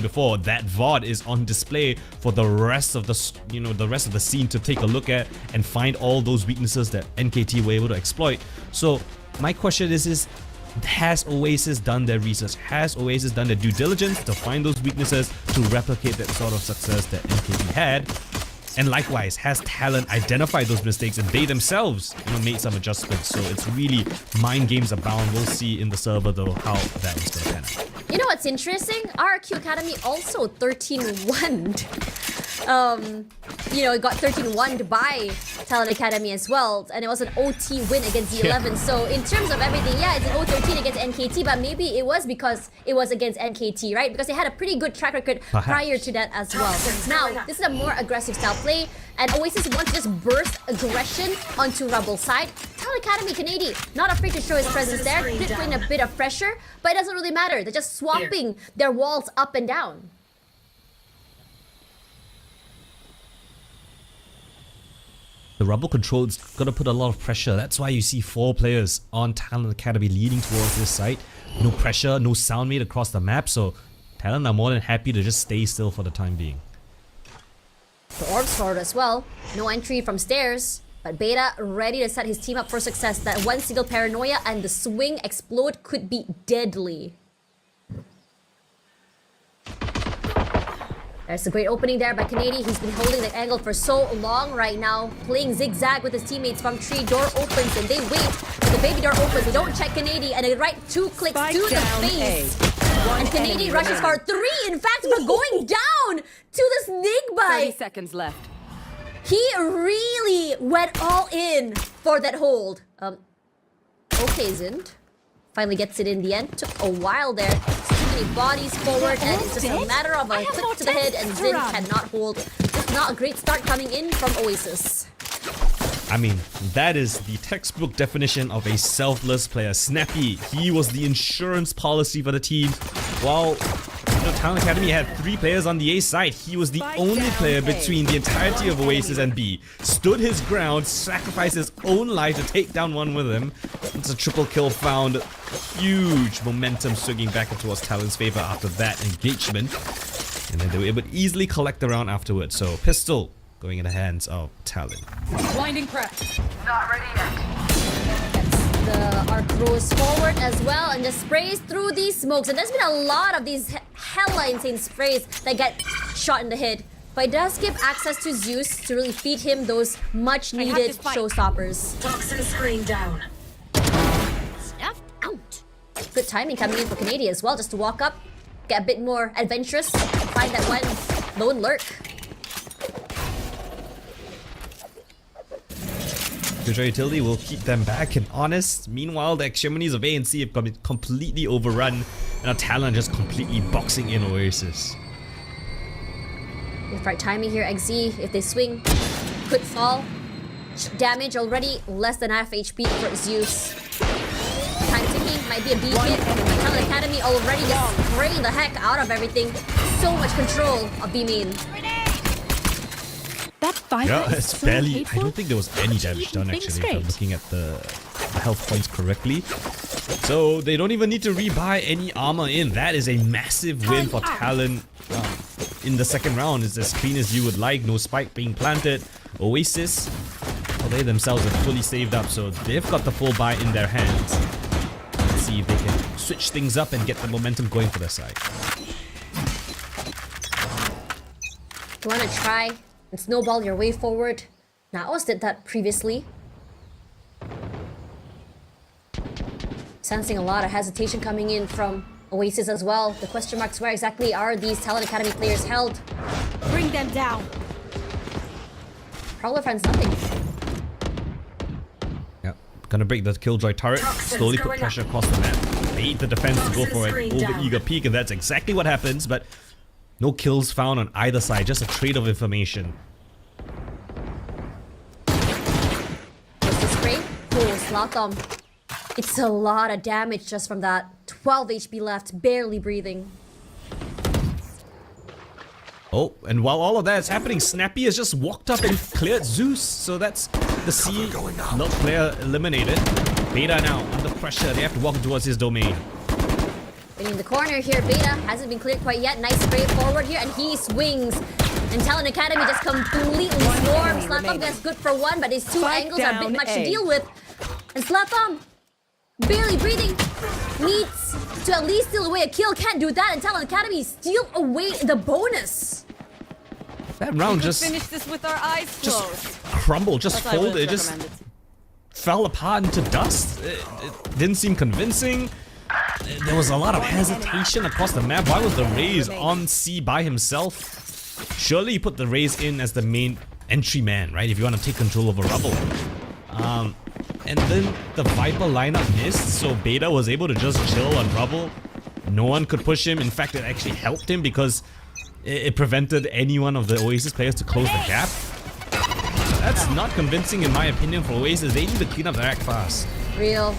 before, that VOD is on display for the rest of the the rest of the scene to take a look at and find all those weaknesses that NKT were able to exploit. So my question is has Oasis done their research? Has Oasis done their due diligence to find those weaknesses to replicate that sort of success that NKT had? And likewise, has Talon identified those mistakes and they themselves, made some adjustments? So it's really mind games abound. We'll see in the server though how that is going to pan out. You know what's interesting? RQ Academy also 13-1'd. It got 13-1'd by Talon Academy as well, and it was an OT win against D11. So in terms of everything, yeah, it's an 0-13 against NKT, but maybe it was because it was against NKT, right? Because they had a pretty good track record prior to that as well. Now, this is a more aggressive style play, and Oasis wants to just burst aggression onto Rubble's side. Talon Academy Canadian, not afraid to show his presence there, did put in a bit of pressure, but it doesn't really matter. They're just swapping their walls up and down. The Rubble control is going to put a lot of pressure. That's why you see 4 players on Talon Academy leading towards this site. No pressure, no sound made across the map, so Talon are more than happy to just stay still for the time being. The orbs forward as well. No entry from stairs, but Beta ready to set his team up for success. That one single paranoia and the swing explode could be deadly. There's a great opening there by Canady. He's been holding the angle for so long right now. Playing zigzag with his teammates from tree. Door opens and they wait for the baby door opens. They don't check Canady and they right 2 clicks to the face. And Canady rushes for 3, in fact, but going down to the snake bite. 30 seconds left. He really went all in for that hold. Okay, Zind. Finally gets it in the end. Took a while there. Too many bodies forward, and it's just a matter of a click to the head, and Zin cannot hold. Just not a great start coming in from Oasis. I mean, that is the textbook definition of a selfless player. Snappy, he was the insurance policy for the team. While Talon Academy had 3 players on the A side, he was the only player between the entirety of Oasis and B. Stood his ground, sacrificed his own life to take down one with him. It's a triple kill found. Huge momentum swinging back towards Talon's favor after that engagement. And then they were able to easily collect the round afterwards. So pistol going in the hands of Talon. Blinding prep. Not ready yet. The arc throws forward as well and just sprays through these smokes. And there's been a lot of these hella insane sprays that get shot in the head. But it does give access to Zeus to really feed him those much needed showstoppers. Toxin screen down. Snuff out. Good timing coming in for Canadian as well, just to walk up, get a bit more adventurous, find that one lone lurk. Future Utility will keep them back and honest. Meanwhile, the extremities of A and C have been completely overrun, and our Talon just completely boxing in Oasis. With right timing here, XZ, if they swing, could fall. Damage already less than half HP for Zeus. Time ticking, might be a B hit. Talon Academy already just spraying the heck out of everything. So much control of B main. That fight it's so barely. Hateful. I don't think there was any damage done actually. If I'm looking at the health points correctly. So they don't even need to rebuy any armor in. That is a massive win for Talon. In the second round, it's as clean as you would like. No spike being planted. Oasis, well, they themselves are fully saved up, so they've got the full buy in their hands. Let's see if they can switch things up and get the momentum going for their side. You want to try and snowball your way forward? Naos did that previously. Sensing a lot of hesitation coming in from Oasis as well. The question marks, where exactly are these Talon Academy players held? Bring them down. Prowler finds nothing. Yeah, gonna break the Killjoy turret, slowly put pressure across the map. Bait the defense to go for an over-eager peek, and that's exactly what happens, but no kills found on either side, just a trade of information. What's the spray? Oh, Slothom. It's a lot of damage just from that. 12 HP left, barely breathing. Oh, and while all of that is happening, Snappy has just walked up and cleared Zeus. So that's the C not player eliminated. Beta now under pressure. They have to walk towards his domain. In the corner here, Beta hasn't been cleared quite yet. Nice spray forward here, and he swings. And Talon Academy just completely swarms. Slatham gets good for one, but his two Spike angles are a bit down much A. to deal with. And Slatham, barely breathing, needs to at least steal away a kill. Can't do that, and Talon Academy steal away the bonus. That round just Finish this with our eyes closed. crumbled, just That's what I would folded, it just recommend it. fell apart into dust. It didn't seem convincing. There was a lot of hesitation across the map. Why was the Raze on C by himself? Surely you put the Raze in as the main entry man, right? If you want to take control over Rubble. And then the Viper lineup missed, so Beta was able to just chill on Rubble. No one could push him. In fact, it actually helped him because it prevented any one of the Oasis players to close the gap. That's not convincing in my opinion for Oasis. They need to clean up their act fast. Real.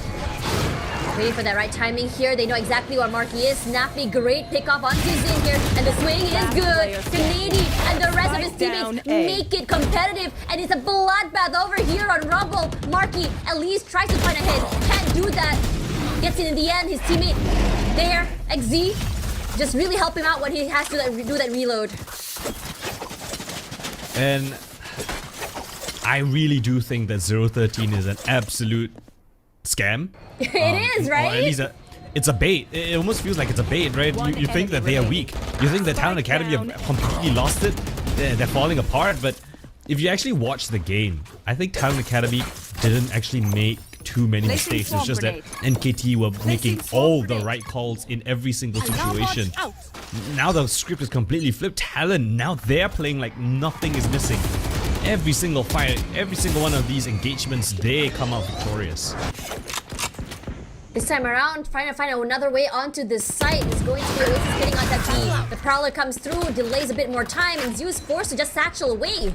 Waiting for that right timing here. They know exactly where Marky is. Snappy, great pick up onto Zin here. And the swing is good. Kanadi and the rest of his teammates make it competitive. And it's a bloodbath over here on Rubble. Marky at least tries to find a hit. Can't do that. Gets it in the end. His teammate there, XZ, just really help him out when he has to do that reload. And I really do think that 013 is an absolute scam. It is, Or right? at least it's a bait. It almost feels like it's a bait, right? You think that they are weak. You think that Talon Academy have completely lost it. They're falling apart. But if you actually watch the game, I think Talon Academy didn't actually make too many mistakes. It's just that NKT were making all the right calls in every single situation. Now the script is completely flipped. Talon, now they're playing like nothing is missing. Every single fight, every single one of these engagements, they come out victorious. This time around, trying to find another way onto this site is going to be Oasis getting on that B. The Prowler comes through, delays a bit more time, and Zeus forced to just satchel away.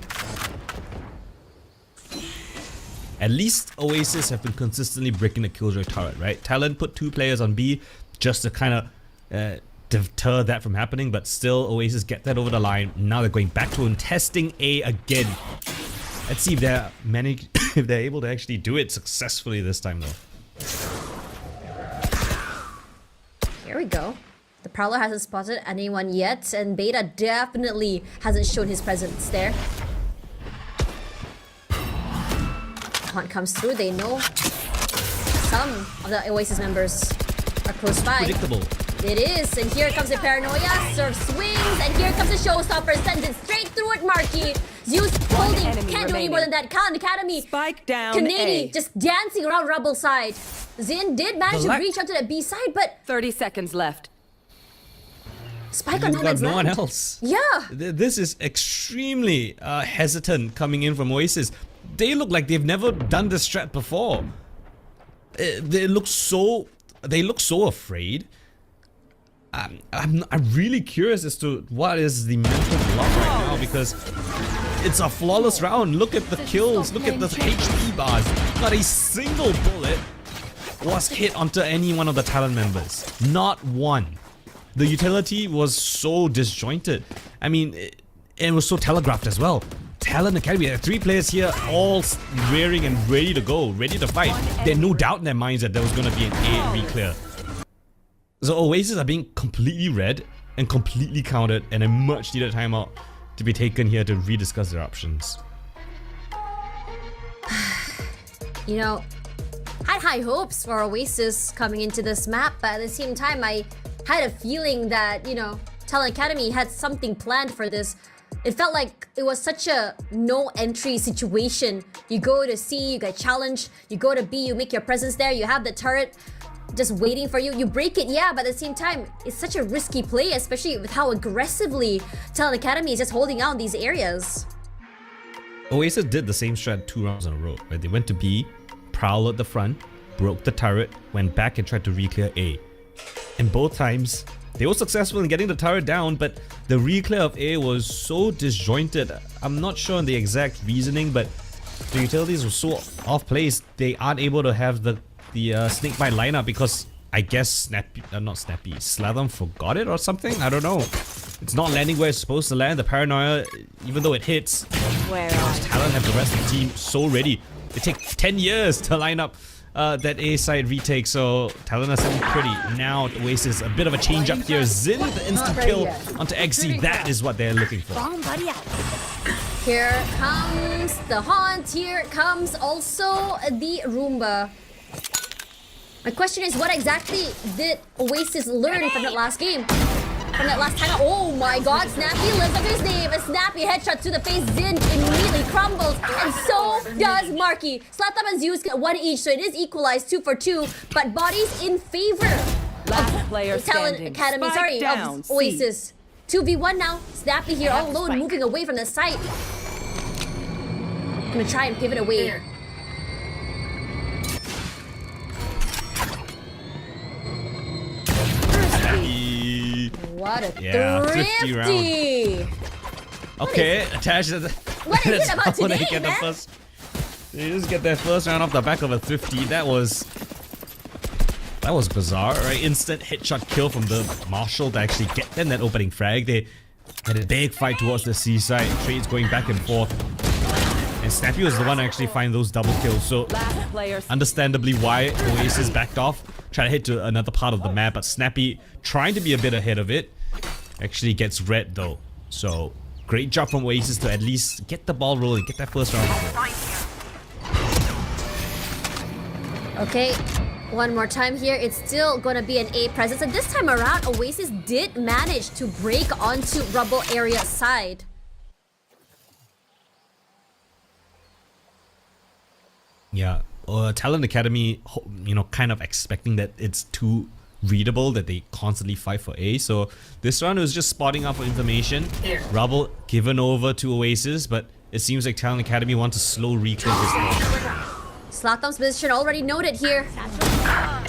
At least Oasis have been consistently breaking the Killjoy turret, right? Talon put 2 players on B just to kind of deter that from happening, but still Oasis get that over the line. Now they're going back to testing A again. Let's see if they're if they're able to actually do it successfully this time though. Here we go. The Prowler hasn't spotted anyone yet, and Beta definitely hasn't shown his presence there. Hunt comes through, they know some of the Oasis members are close by. Predictable. It is, and here comes the Paranoia, Surf swings, and here comes the Showstopper, sends it straight through it, Marky. Zeus holding, can't do any more than that. Talon Academy, Spike down Kanadi A. just dancing around Rubble side. Zin did manage to reach out to the B side, but 30 seconds left. Spike on no You've got man's no one land. else. Yeah. This is extremely hesitant coming in from Oasis. They look like they've never done this strat before. They look so afraid. I'm really curious as to what is the mental block right now, because it's a flawless round. Look at the kills, look at the HP bars. Not a single bullet was hit onto any one of the Talon members. Not one. The utility was so disjointed. I mean, it was so telegraphed as well. Talon Academy, there are 3 players here, all rearing and ready to go, ready to fight. There's no doubt in their minds that there was going to be an A re-clear. So Oasis are being completely read and completely countered, and a much needed timeout to be taken here to rediscuss their options. You know, I had high hopes for Oasis coming into this map, but at the same time, I had a feeling that, you know, Talon Academy had something planned for this. It felt like it was such a no entry situation. You go to C, you get challenged. You go to B, you make your presence there. You have the turret just waiting for you. You break it, yeah, but at the same time, it's such a risky play, especially with how aggressively Talon Academy is just holding out these areas. Oasis did the same strat 2 rounds in a row, right? They went to B, Prowl at the front, broke the turret, went back and tried to re-clear A. And both times, they were successful in getting the turret down, but the re-clear of A was so disjointed. I'm not sure on the exact reasoning, but the utilities were so off-place, they aren't able to have the snakebite lineup because I guess Slatham forgot it or something? I don't know. It's not landing where it's supposed to land. The Paranoia, even though it hits, Talon have the rest of the team so ready. It takes 10 years to line up that A side retake, so TLNA sitting pretty. Now Oasis, a bit of a change up here. Zin, the instant kill onto XZ. That is what they're looking for. Here comes the Haunt. Here comes also the Roomba. My question is, what exactly did Oasis learn from that last game? From that last time? Oh my god, Snappy lives up to his name. A snappy headshot to the face. Zin immediately crumbles. And so does Marky. Slatam and Zeus get 1 each, so it is equalized 2 for 2. But bodies in favor Last player of Talent standing. Academy. Spike Sorry, down, of Oasis. 2v1 now. Snappy here all alone, moving away from the site. Gonna try and pivot away. Here. What a Yeah, 50 thrifty! Okay, Tash. What is it about today, get the man? first. They just get their first round off the back of a thrifty. That was bizarre, right? Instant headshot kill from the Marshal to actually get them that opening frag. They had a big fight towards the seaside. Trades going back and forth. And Snappy was the one to actually find those double kills. So Last player understandably why Oasis backed off, try to head to another part of the map, but Snappy, trying to be a bit ahead of it, actually gets red though. So great job from Oasis to at least get the ball rolling, get that first round. Okay, one more time here. It's still gonna be an A presence, and this time around, Oasis did manage to break onto rubble area side. Yeah, Talent Academy, kind of expecting that it's too readable that they constantly fight for A. So this round was just spotting up for information. Rubble given over to Oasis, but it seems like Talent Academy want to slow reclaim this ball. Slatam's position already noted here.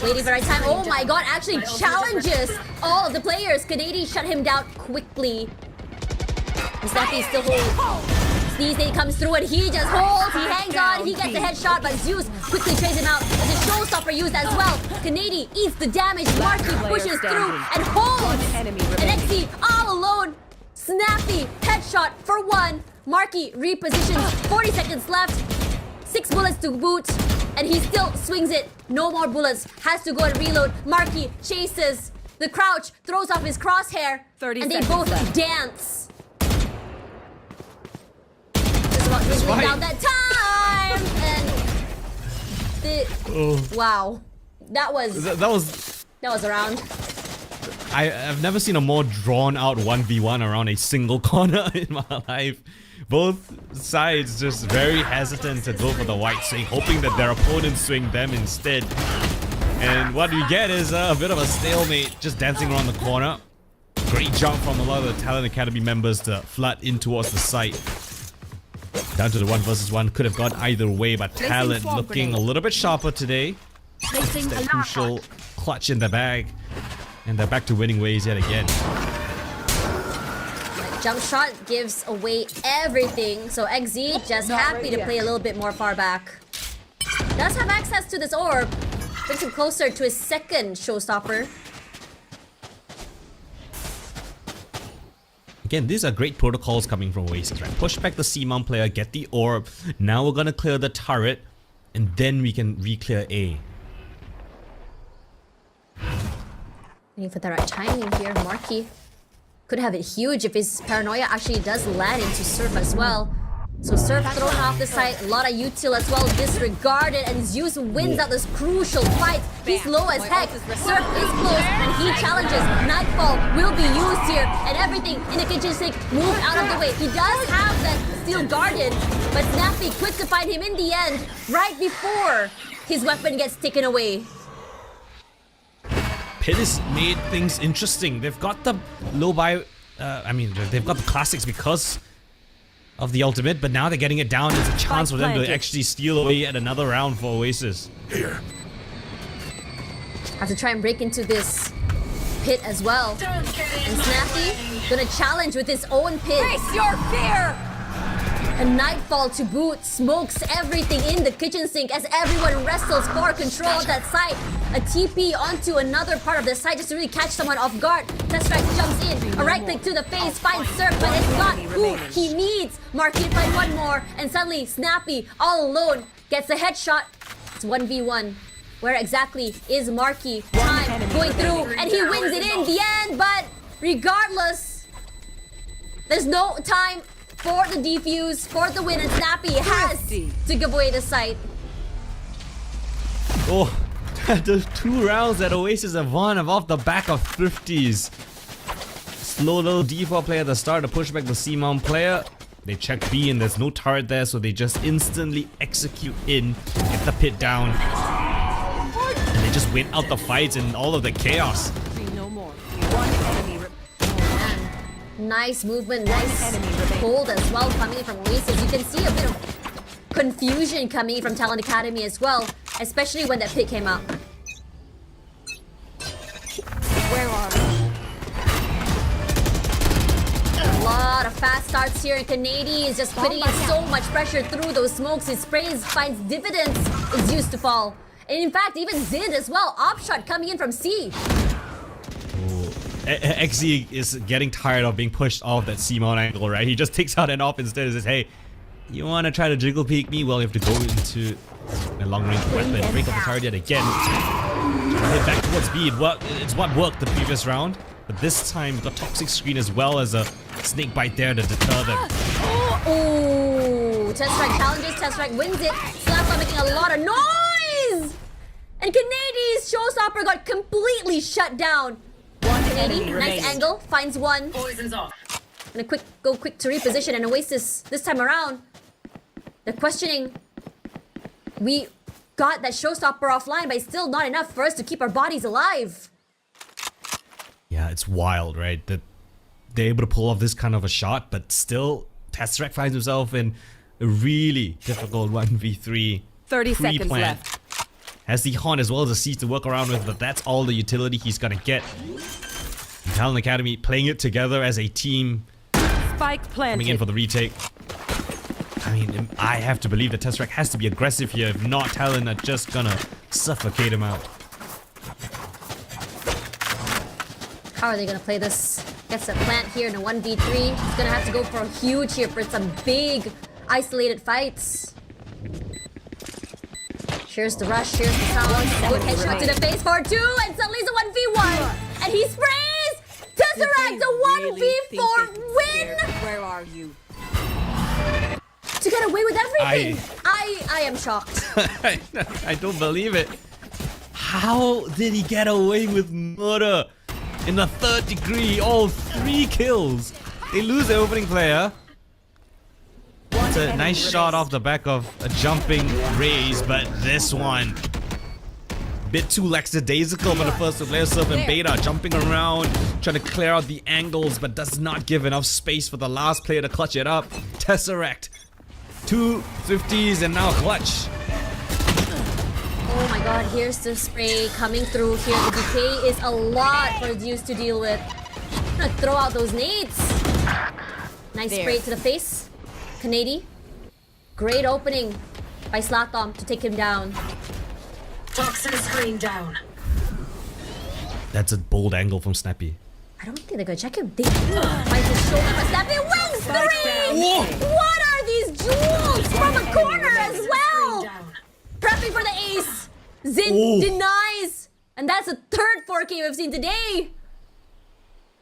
Waiting for the right time. Oh my god, actually challenges all of the players. Canadian shut him down quickly. And Snappy still holds. Sneeze Day comes through and he just holds. He hangs on. He gets a headshot, but Zeus quickly traces him out. There's a showstopper used as well. Canadian eats the damage. Marky pushes through and holds. And XC all alone. Snappy headshot for 1. Marky repositions. 40 seconds left. 6 bullets to boot, and he still swings it. No more bullets. Has to go and reload. Marky chases. The crouch throws off his crosshair, 30 and they seconds both left. dance. Just about dwindling down that time, and wow, that was a round. I've never seen a more drawn out 1v1 around a single corner in my life. Both sides just very hesitant to go for the white swing, hoping that their opponents swing them instead. And what we get is a bit of a stalemate, just dancing around the corner. Great job from a lot of the Talent Academy members to flood in towards the site. Down to the 1 versus 1, could have gone either way, but Talent looking a little bit sharper today. It's that crucial clutch in the bag. And they're back to winning ways yet again. Jump shot gives away everything, so XZ just happy to play a little bit more far back. Does have access to this orb, brings him closer to his second showstopper. Again, these are great protocols coming from Oasis, right? Push back the C-mount player, get the orb. Now we're gonna clear the turret, and then we can re-clear A. Waiting for the right timing here, Marky. Could have it huge if his paranoia actually does land into Surf as well. So Surf thrown off the site, a lot of util as well disregarded, and Zeus wins out this crucial fight. He's low as heck. Surf is close and he challenges. Nightfall will be used here, and everything in the kitchen sink moved out of the way. He does have that steel guardian, but Snappy quick to find him in the end, right before his weapon gets taken away. Pit has made things interesting. They've got the low buy, they've got the classics because of the ultimate, but now they're getting it down. It's a chance for them to actually steal away yet another round for Oasis. Here. Have to try and break into this pit as well. And Snappy gonna challenge with his own pit. Face your fear! And Nightfall to boot smokes everything in the kitchen sink as everyone wrestles for control of that site. A TP onto another part of the site just to really catch someone off guard. Tesseract jumps in, a right click to the face, finds Surf, but it's not who he needs. Marky to find one more, and suddenly Snappy, all alone, gets a headshot. It's 1v1. Where exactly is Marky? Time going through, and he wins it in the end, but regardless, there's no time for the defuse, for the win, and Snappy has to give away the site. Oh, the 2 rounds that Oasis have won off the back of Thrifties. Slow little D4 player at the start to push back the C-Mount player. They check B and there's no turret there, so they just instantly execute in, get the pit down. And they just win out the fights and all of the chaos. No more. One enemy. Nice movement, nice hold as well coming in from Oasis. You can see a bit of confusion coming in from Talent Academy as well, especially when that pit came out. Where are you? A lot of fast starts here, and Canady is just putting in so much pressure through those smokes. His sprays finds dividends, is used to fall. And in fact, even Zid as well. Opshot coming in from C. XZ is getting tired of being pushed off that C-mount angle, right? He just takes out an op instead and says, hey, you want to try to jiggle peek me? Well, you have to go into a long-range weapon, break up the target yet again. Head back towards B. It's what worked the previous round, but this time the toxic screen as well as a snake bite there to deter them. Oh, Test Strike challenges, Test Strike wins it. Slapla making a lot of noise! And Canady's showstopper got completely shut down. Canady, nice angle, finds one. Poison's off. And a quick to reposition, and Oasis this time around. They're questioning. We got that showstopper offline, but it's still not enough for us to keep our bodies alive. Yeah, it's wild, right? That they're able to pull off this kind of a shot, but still, Tesseract finds himself in a really difficult 1v3. 30 seconds left. Has the Haunt as well as the Siege to work around with, but that's all the utility he's gonna get. Talent Academy playing it together as a team. Spike planted. Coming in for the retake. I mean, I have to believe that Tesseract has to be aggressive here. If not, Talent are just gonna suffocate him out. How are they gonna play this? Gets a plant here in a 1v3. He's gonna have to go for a huge here for some big isolated fights. Here's the rush, here's the sound. Good headshot to the face for 2, and suddenly it's a 1v1. And he sprays! Tesseract, a 1v4 win! Where are you? To get away with everything! I am shocked. I don't believe it. How did he get away with murder? In the 3rd degree, all 3 kills. They lose their opening player. It's a nice shot off the back of a jumping raise, but this one, bit too lackadaisical for the first player. Surf and Beta jumping around, trying to clear out the angles, but does not give enough space for the last player to clutch it up. Tesseract, 2 50s and now clutch. Oh my god, here's the spray coming through here. The decay is a lot for Zeus to deal with. I'm gonna throw out those nades. Nice spray to the face. Canady. Great opening by Slatom to take him down. Toxin screen down. That's a bold angle from Snappy. I don't think they're gonna check him. They fight his shoulder, but Snappy wins 3! Whoa. What are these jewels from a corner as well? Prepping for the ace. Zin denies. And that's the 3rd 4K we've seen today.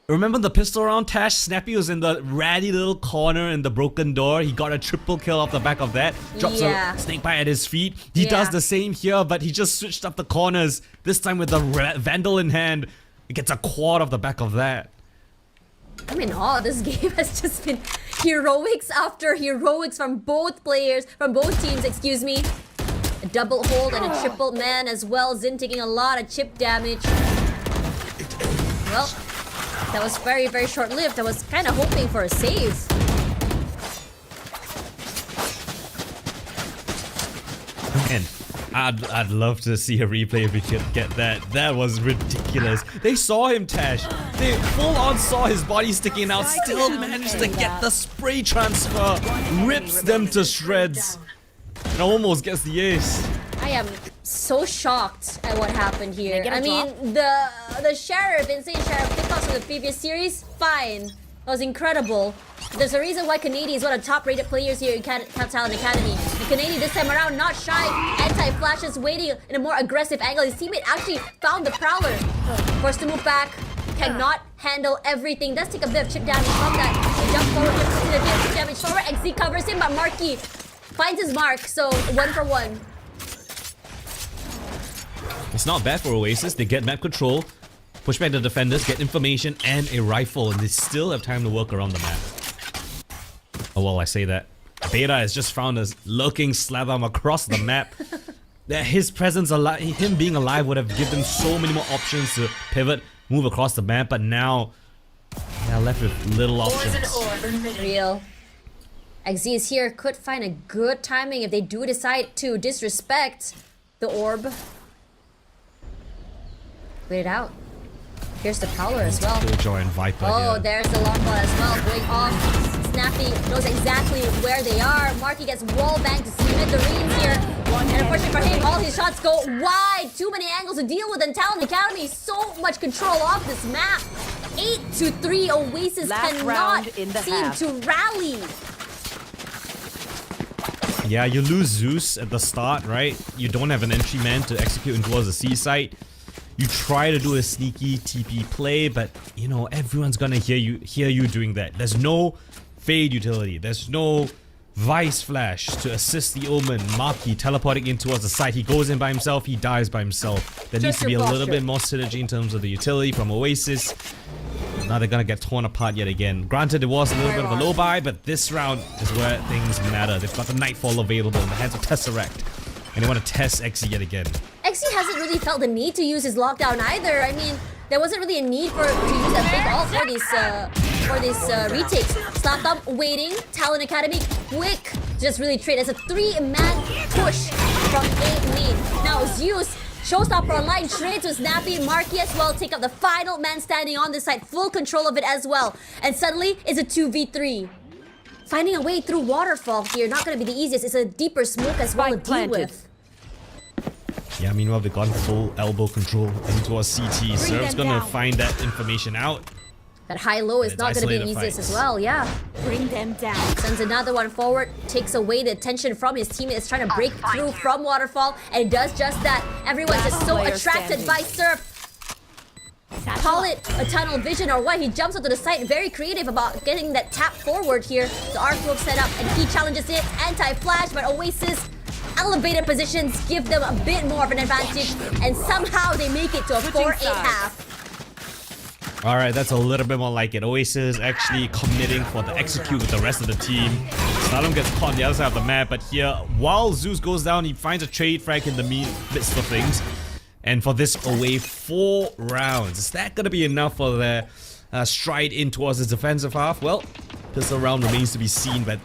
Remember the pistol round, Tash? Snappy was in the ratty little corner in the broken door. He got a triple kill off the back of that. Drops a snake bite at his feet. He does the same here, but he just switched up the corners. This time with the Vandal in hand. He gets a quad off the back of that. I mean, this game has just been heroics after heroics from both players, from both teams, excuse me. A double hold and a triple man as well. Zin taking a lot of chip damage. Well, that was very, very short-lived. I was kind of hoping for a save. Man, I'd love to see a replay if we could get that. That was ridiculous. They saw him, Tash. They full-on saw his body sticking out. Still managed to get the spray transfer. Rips them to shreds. And almost gets the ace. I am so shocked at what happened here. I mean, the Sheriff, Insane Sheriff pickups from the previous series, fine. That was incredible. There's a reason why Canadian is one of the top-rated players here in Talent Academy. And Canadian this time around, not shy. Anti-flashes, waiting in a more aggressive angle. His teammate actually found the Prowler. Forced to move back. Cannot handle everything. Does take a bit of chip damage from that. He jumps forward, gives a bit of chip damage forward. XZ covers him, but Marky finds his mark. So 1-for-1. It's not bad for Oasis. They get map control, push back the defenders, get information and a rifle, and they still have time to work around the map. Oh well, I say that. Beta has just found us lurking Slatherm across the map. That his presence, him being alive, would have given them so many more options to pivot, move across the map, but now they're left with little options. Real. XZ is here, could find a good timing if they do decide to disrespect the orb. Wait it out. Here's the Prowler as well. Killjoy and Viper Oh, here. there's the long ball as well, going off. Snappy knows exactly where they are. Marky gets wall banged to cement the reins here. And unfortunately for him, all his shots go wide. Too many angles to deal with, and Talent Academy so much control of this map. 8-3, Oasis cannot seem to rally. Yeah, you lose Zeus at the start, right? You don't have an entry man to execute in towards the C site. You try to do a sneaky TP play, but you know everyone's gonna hear you doing that. There's no fade utility. There's no Vice Flash to assist the Omen. Marky teleporting in towards the site. He goes in by himself. He dies by himself. There needs to be a little bit more synergy in terms of the utility from Oasis. Now they're gonna get torn apart yet again. Granted, it was a little bit of a low buy, but this round is where things matter. They've got the Nightfall available in the hands of Tesseract, and they want to test XZ yet again. XZ hasn't really felt the need to use his lockdown either. I mean, there wasn't really a need to use that big ult for this retakes. Slatherm waiting. Talent Academy quick. Just really trade as a 3-man push from A main. Now Zeus, Showstopper online, trades with Snappy, Marky as well. Take up the final man standing on this side. Full control of it as well. And suddenly it's a 2v3. Finding a way through Waterfall here, not going to be the easiest. It's a deeper smoke as well to deal with. Yeah, meanwhile they've gotten full elbow control into our CT. Serve's gonna find that information out. That high-low is not going to be the easiest as well, yeah. Bring them down. Sends another one forward, takes away the attention from his teammate. Is trying to break through from Waterfall, and it does just that. Everyone's just so attracted by Surf. Call it a tunnel vision or what. He jumps onto the site, very creative about getting that tap forward here. The arc rope set up, and he challenges it. Anti-flash, but Oasis elevated positions give them a bit more of an advantage, and somehow they make it to a 4-8 half. Alright, that's a little bit more like it. Oasis actually committing for the execute with the rest of the team. Slalom gets caught on the other side of the map, but here, while Zeus goes down, he finds a trade frag in the midst of things. And for this away 4 rounds, is that going to be enough for their stride in towards the defensive half? Well, pistol round remains to be seen, but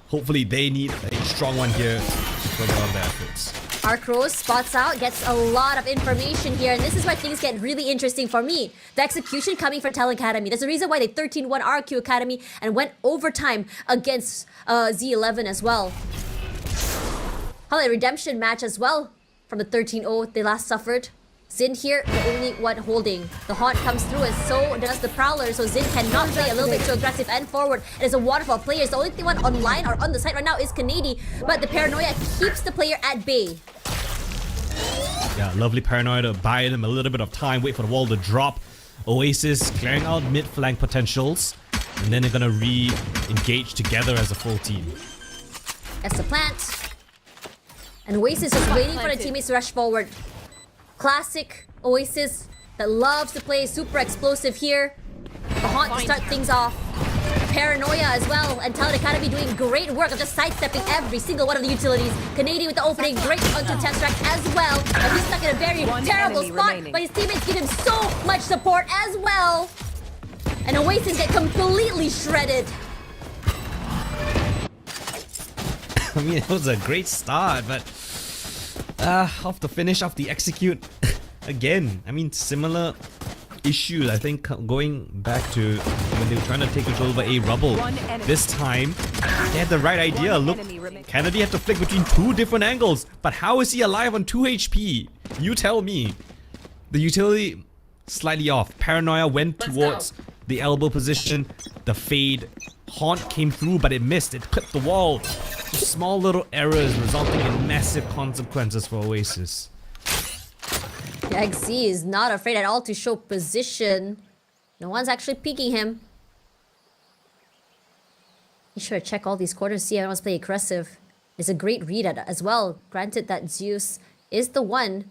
hopefully they need a strong one here to further on their efforts. Arc Rose spots out, gets a lot of information here, and this is where things get really interesting for me. The execution coming from Talent Academy. There's a reason why they 13-1 RQ Academy and went overtime against Z11 as well. Probably a redemption match as well from the 13-0 they last suffered. Zin here, the only one holding. The haunt comes through, and so does the Prowler, so Zin cannot play a little bit too aggressive and forward. It is a Waterfall player. The only one online or on the site right now is Canadian, but the Paranoia keeps the player at bay. Yeah, lovely Paranoia to buy them a little bit of time, wait for the wall to drop. Oasis clearing out mid-flank potentials, and then they're gonna re-engage together as a full team. That's the plant. And Oasis is waiting for the teammates to rush forward. Classic Oasis that loves to play super explosive here. The haunt to start things off. Paranoia as well, and Talent Academy doing great work of just sidestepping every single one of the utilities. Canadian with the opening, great onto Tesseract as well. And he's stuck in a very terrible spot, but his teammates give him so much support as well. And Oasis get completely shredded. I mean, it was a great start, but off the finish, off the execute, again, I mean, similar issues, I think, going back to when they were trying to take control over A Rubble. This time, they had the right idea. Look, Kennedy had to flick between 2 different angles, but how is he alive on 2 HP? You tell me. The utility slightly off. Paranoia went towards the elbow position, the fade. Haunt came through, but it missed. It clipped the wall. Just small little errors resulting in massive consequences for Oasis. XZ is not afraid at all to show position. No one's actually peeking him. Be sure to check all these corners, see everyone's play aggressive. It's a great read as well. Granted that Zeus is the one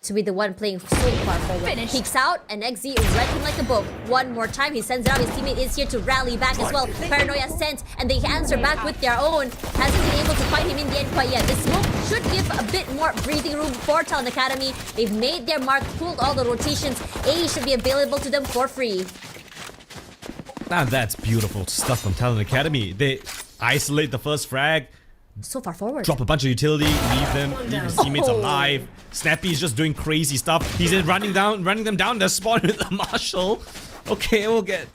to be the one playing so far forward. Peeks out and XZ read him like a book. One more time, he sends it out. His teammate is here to rally back as well. Paranoia sent and they answer back with their own. Hasn't been able to find him in the end quite yet. This smoke should give a bit more breathing room for Talon Academy. They've made their mark, pulled all the rotations. A should be available to them for free. Now that's beautiful stuff from Talon Academy. They isolate the first frag. So far forward. Drop a bunch of utility, leave his teammates alive. Snappy's just doing crazy stuff. He's running them down their spawn with the Marshall. Okay, we'll get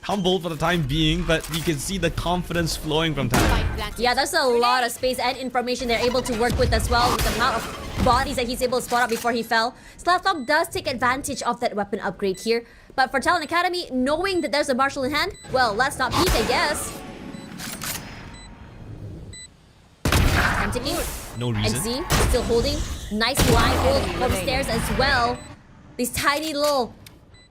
humbled for the time being, but you can see the confidence flowing from Talon. Yeah, there's a lot of space and information they're able to work with as well, with the amount of bodies that he's able to spot out before he fell. Slatlock does take advantage of that weapon upgrade here, but for Talon Academy, knowing that there's a Marshall in hand, well, let's not peek, I guess. Time ticking. No reason. XZ still holding. Nice line hold from stairs as well. These tiny little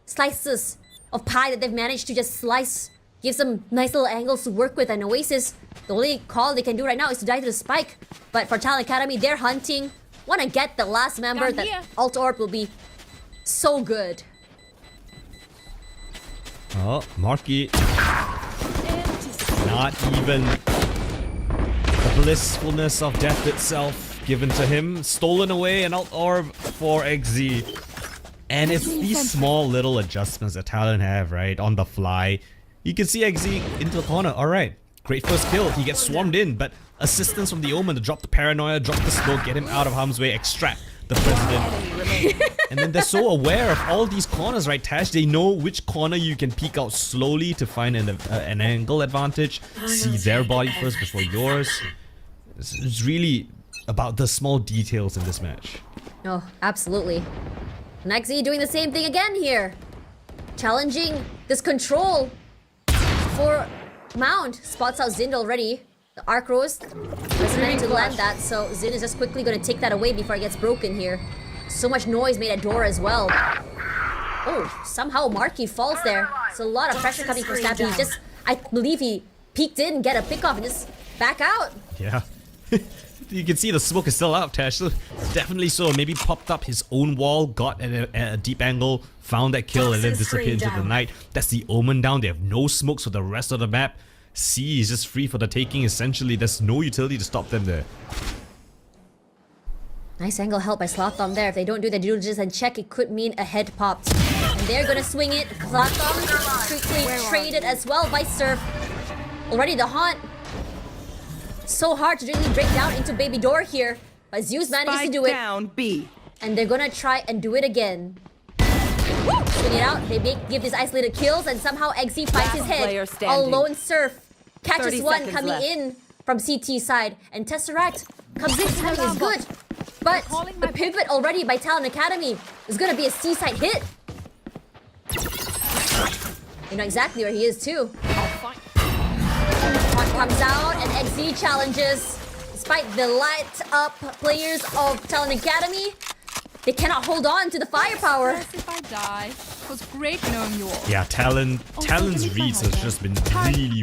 slices of pie that they've managed to just slice gives them nice little angles to work with. And Oasis, the only call they can do right now is to die to the spike. But for Talon Academy, they're hunting. Want to get the last member. That Alt Orb will be so good. Oh, Marky. Not even the blissfulness of death itself given to him. Stolen away, an Alt Orb for XZ. And it's these small little adjustments that Talon have, right, on the fly. You can see XZ into the corner. Alright, great first kill. He gets swarmed in, but assistance from the Omen to drop the paranoia, drop the smoke, get him out of harm's way, extract the president. And then they're so aware of all these corners, right, Tash? They know which corner you can peek out slowly to find an angle advantage. See their body first before yours. It's really about the small details in this match. Oh, absolutely. XZ doing the same thing again here. Challenging this control for Mount. Spots out Zind already. The Arc Rose wasn't meant to land that, so Zind is just quickly going to take that away before it gets broken here. So much noise made at door as well. Oh, somehow Marky falls there. It's a lot of pressure coming from Snappy. I believe he peeked in, get a pick off, and just back out. Yeah. You can see the smoke is still up, Tash. So definitely so. Maybe popped up his own wall, got at a deep angle, found that kill, and then disappeared into the night. That's the Omen down. They have no smokes for the rest of the map. C is just free for the taking. Essentially, there's no utility to stop them there. Nice angle help by Slothom there. If they don't do the due diligence and check, it could mean a head popped. And they're gonna swing it. Slothom quickly traded as well by Surf. Already the Haunt. So hard to really break down into Baby Door here. But Zeus manages to do it. Down, B. And they're gonna try and do it again. Swing it out. They give these isolated kills, and somehow XZ finds his head. Alone Surf catches one coming in from CT side, and Tesseract comes in. Timing is good, but the pivot already by Talon Academy is gonna be a C-side hit. You know exactly where he is too. Haunt comes out, and XZ challenges. Despite the light up players of Talon Academy, they cannot hold on to the firepower. If I die, it was great knowing you all. Yeah, Talon's reads has just been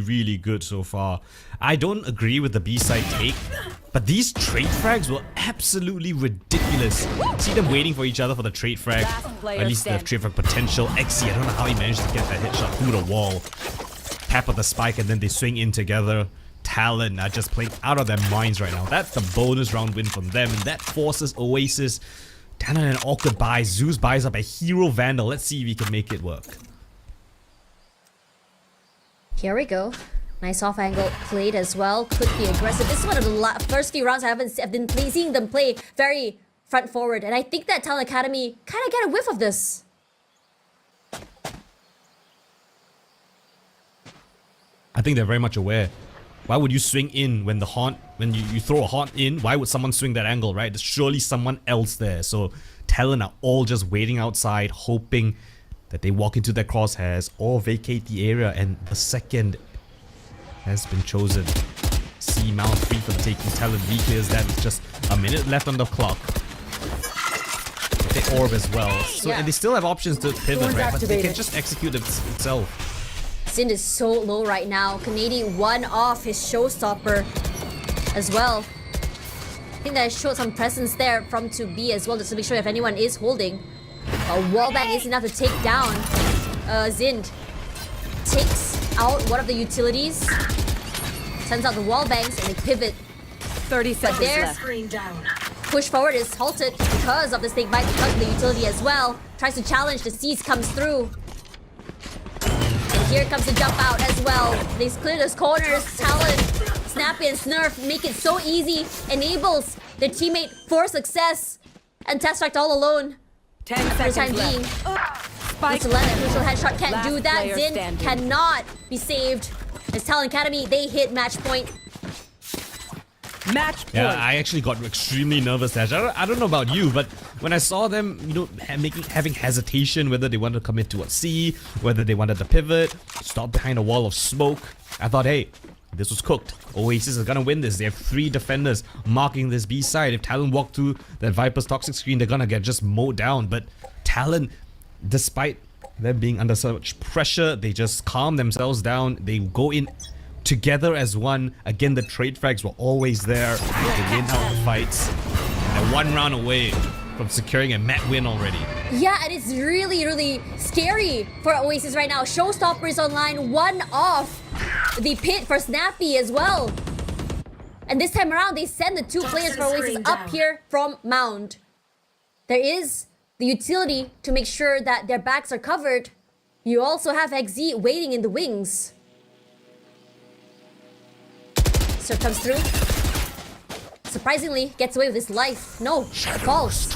really good so far. I don't agree with the B-side take, but these trade frags were absolutely ridiculous. See them waiting for each other for the trade frag, or at least the trade frag potential. XZ, I don't know how he managed to get that headshot through the wall. Tap of the spike, and then they swing in together. Talon are just playing out of their minds right now. That's the bonus round win from them, and that forces Oasis down on an awkward buy. Zeus buys up a Hero Vandal. Let's see if he can make it work. Here we go. Nice off angle played as well. Could be aggressive. This is one of the first few rounds I've been seeing them play very front forward, and I think that Talon Academy kind of get a whiff of this. I think they're very much aware. Why would you swing in when the Haunt, when you throw a Haunt in? Why would someone swing that angle, right? There's surely someone else there. So Talon are all just waiting outside, hoping that they walk into their crosshairs or vacate the area, and the second has been chosen. C mount free for the taking. Talon reclears that with just a minute left on the clock. They orb as well, so and they still have options to pivot, right? But they can just execute itself. Xin is so low right now. Canadian one off his showstopper as well. I think that showed some presence there from 2B as well, just to make sure if anyone is holding. A wallbang is enough to take down Xin. Takes out one of the utilities, sends out the wallbangs, and they pivot. 30 seconds their left. Screen down. push forward is halted because of the snake bite, because of the utility as well. Tries to challenge, the Seize comes through. And here comes the jump out as well. They clear those corners. Talon, Snappy and Snurf make it so easy. Enables their teammate for success. And Tesseract all alone. 10 For the seconds time being. left. Spike. Selena, crucial headshot can't Last do that. player Xin standing. cannot be saved. As Talon Academy, they hit match point. Match point. Yeah, I actually got extremely nervous, Ash. I don't know about you, but when I saw them, you know, having hesitation whether they wanted to commit towards C, whether they wanted to pivot, stop behind a wall of smoke, I thought, hey, this was cooked. Oasis is gonna win this. They have 3 defenders marking this B side. If Talon walk through that Viper's toxic screen, they're gonna get just mowed down. But Talon, despite them being under so much pressure, they just calm themselves down. They go in together as one. Again, the trade frags were always there. They win out the fights. They're 1 round away from securing a map win already. Yeah, and it's really, really scary for Oasis right now. Showstopper is online, 1 off the pit for Snappy as well. And this time around, they send the 2 players for Oasis up here from Mound. There is the utility to make sure that their backs are covered. You also have XZ waiting in the wings. So comes through. Surprisingly, gets away with his life. No, falls.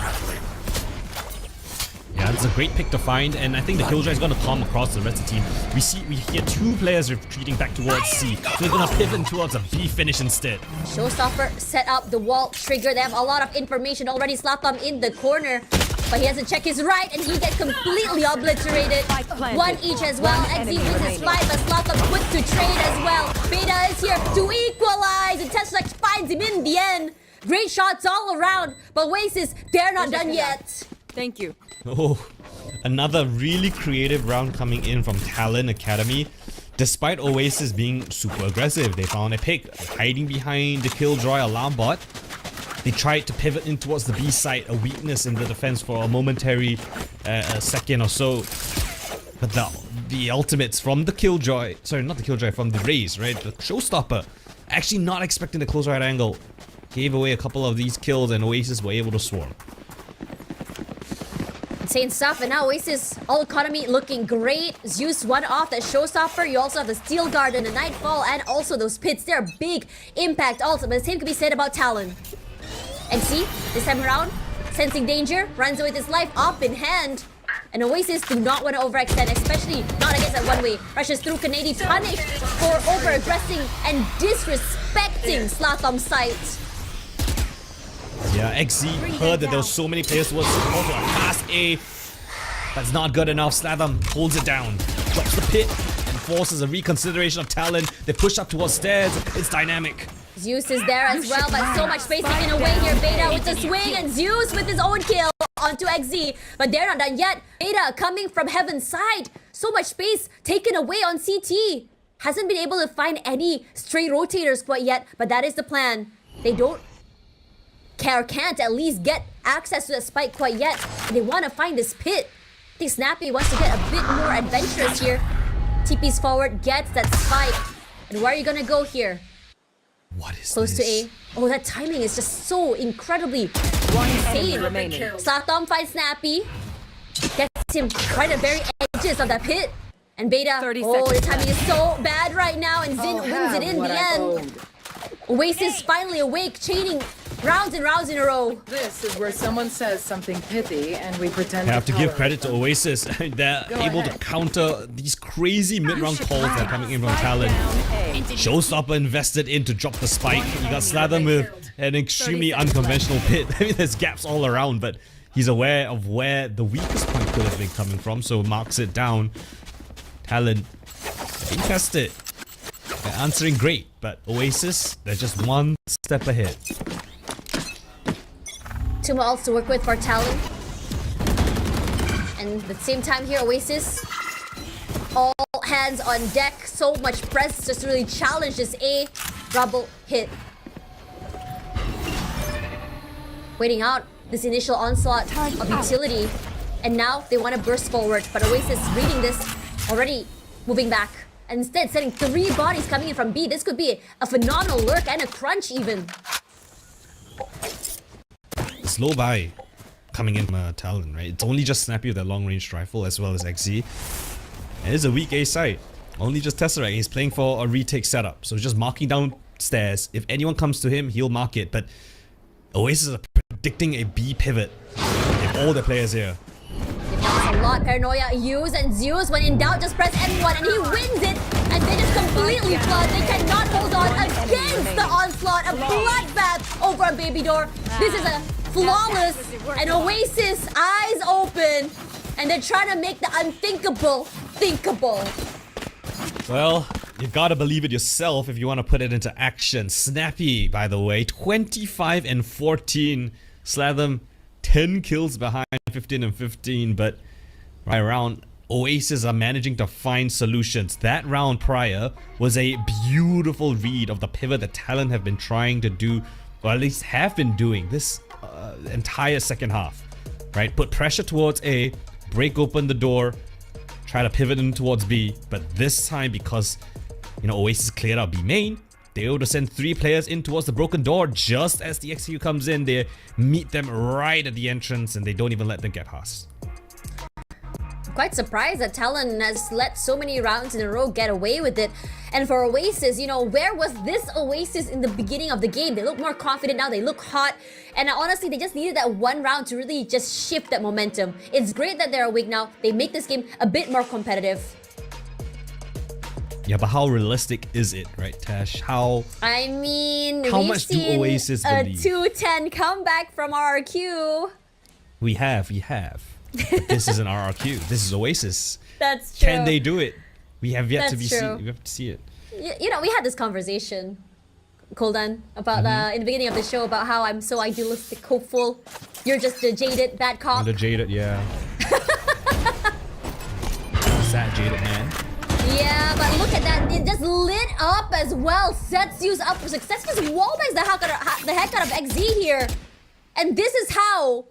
Yeah, it's a great pick to find, and I think the Killjoy is going to calm across the rest of the team. We hear 2 players retreating back towards C. They're going to pivot towards a B finish instead. Showstopper set up the wall trigger. They have a lot of information already. Slapthumb in the corner, but he has to check his right, and he gets completely obliterated. 1 each as well. XZ wins his fight, but Slapthumb quick to trade as well. Beta is here to equalize, and Tesseract finds him in the end. Great shots all around, but Oasis, they're not done yet. Thank you. Oh, another really creative round coming in from Talon Academy. Despite Oasis being super aggressive, they found a pick hiding behind the Killjoy alarm bot. They tried to pivot in towards the B site, a weakness in the defense for a momentary second or so. But the ultimates from the Killjoy, sorry, not the Killjoy, from the Raze, right? The Showstopper, actually not expecting the close right angle, gave away a couple of these kills, and Oasis were able to swarm. Insane stuff, and now Oasis all economy looking great. Zeus 1 off that Showstopper. You also have the Steel Guard and the Nightfall, and also those pits. They're big impact also, but the same can be said about Talon. And see, this time around, sensing danger, runs away with his life up in hand. And Oasis do not want to overextend, especially not against that one-way. Rushes through Canadian, punished for over-aggressing and disrespecting Slapthumb's sight. Yeah, XZ heard that there were so many players towards also a fast A. That's not good enough. Slapthumb holds it down, drops the pit, and forces a reconsideration of Talon. They push up towards stairs. It's dynamic. Zeus is there as well, but so much space taken away here. Beta with the swing, and Zeus with his own kill onto XZ. But they're not done yet. Beta coming from Heaven's side. So much space taken away on CT. Hasn't been able to find any stray rotators quite yet, but that is the plan. They don't care, can't at least get access to the spike quite yet. They want to find this pit. I think Snappy wants to get a bit more adventurous here. TP's forward, gets that spike. And where are you gonna go here? What is Close this? to A. Oh, that timing is just so incredibly insane. Slapthumb finds Snappy. Gets him right at the very edges of that pit. And Beta, 30 oh, the seconds timing is so bad right now. And Xin wins it in the end. Oasis finally awake, chaining rounds and rounds in a row. This is where someone says something pithy and we pretend I have to give tolerate credit to them. Oasis. They're able to ahead. counter these crazy mid-round calls that are coming in from Talon. Showstopper invested in to drop the spike. You got Slapthumb with an extremely unconventional pit. I mean, there's gaps all around, but he's aware of where the weakest point could have been coming from, so marks it down. Talon being tested. They're answering great, but Oasis, they're just one step ahead. 2 more ults to work with for Talon. And at the same time here, Oasis, all hands on deck. So much press just to really challenge this A. Rubble hit. Waiting out this initial onslaught of utility. And now they want to burst forward. But Oasis reading this, already moving back. And instead sending 3 bodies coming in from B. This could be a phenomenal lurk and a crunch even. Slow buy coming in from Talon, right? It's only just Snappy with that long range rifle as well as XZ. It is a weak A site. Only just Tesseract. He's playing for a retake setup. So just marking down stairs. If anyone comes to him, he'll mark it. But Oasis are predicting a B pivot. If all the players here. A lot. Paranoia used, and Zeus, when in doubt, just press N1 and he wins it. And they just completely flood. They cannot hold on against the onslaught. A bloodbath over a baby door. This is a flawless, and Oasis eyes open, and they're trying to make the unthinkable thinkable. Well, you've got to believe it yourself if you want to put it into action. Snappy, by the way, 25 and 14. Slatham 10 kills behind 15 and 15, but right around, Oasis are managing to find solutions. That round prior was a beautiful read of the pivot that Talon have been trying to do, or at least have been doing this entire second half, right? Put pressure towards A, break open the door, try to pivot in towards B, but this time, because you know Oasis cleared out B main, they're able to send 3 players in towards the broken door. Just as the XQ comes in, they meet them right at the entrance and they don't even let them get past. Quite surprised that Talon has let so many rounds in a row get away with it. And for Oasis, you know, where was this Oasis in the beginning of the game? They look more confident now, they look hot. And honestly, they just needed that one round to really just shift that momentum. It's great that they're awake now. They make this game a bit more competitive. Yeah, but how realistic is it, right, Tash? How We've much do seen Oasis a believe? 210 comeback from RRQ. We have. But this isn't RRQ. This is Oasis. That's true. Can they do it? We have yet to That's be true. We have to see it. You know, we had this conversation, Koldan, about in the beginning of the show about how I'm so idealistic, hopeful. You're just a jaded bad cop. The jaded, yeah. Sad jaded man. Yeah, but look at that. It just lit up as well. Sets Zeus up for success. Just wallbangs the heck out of XZ here. And this is how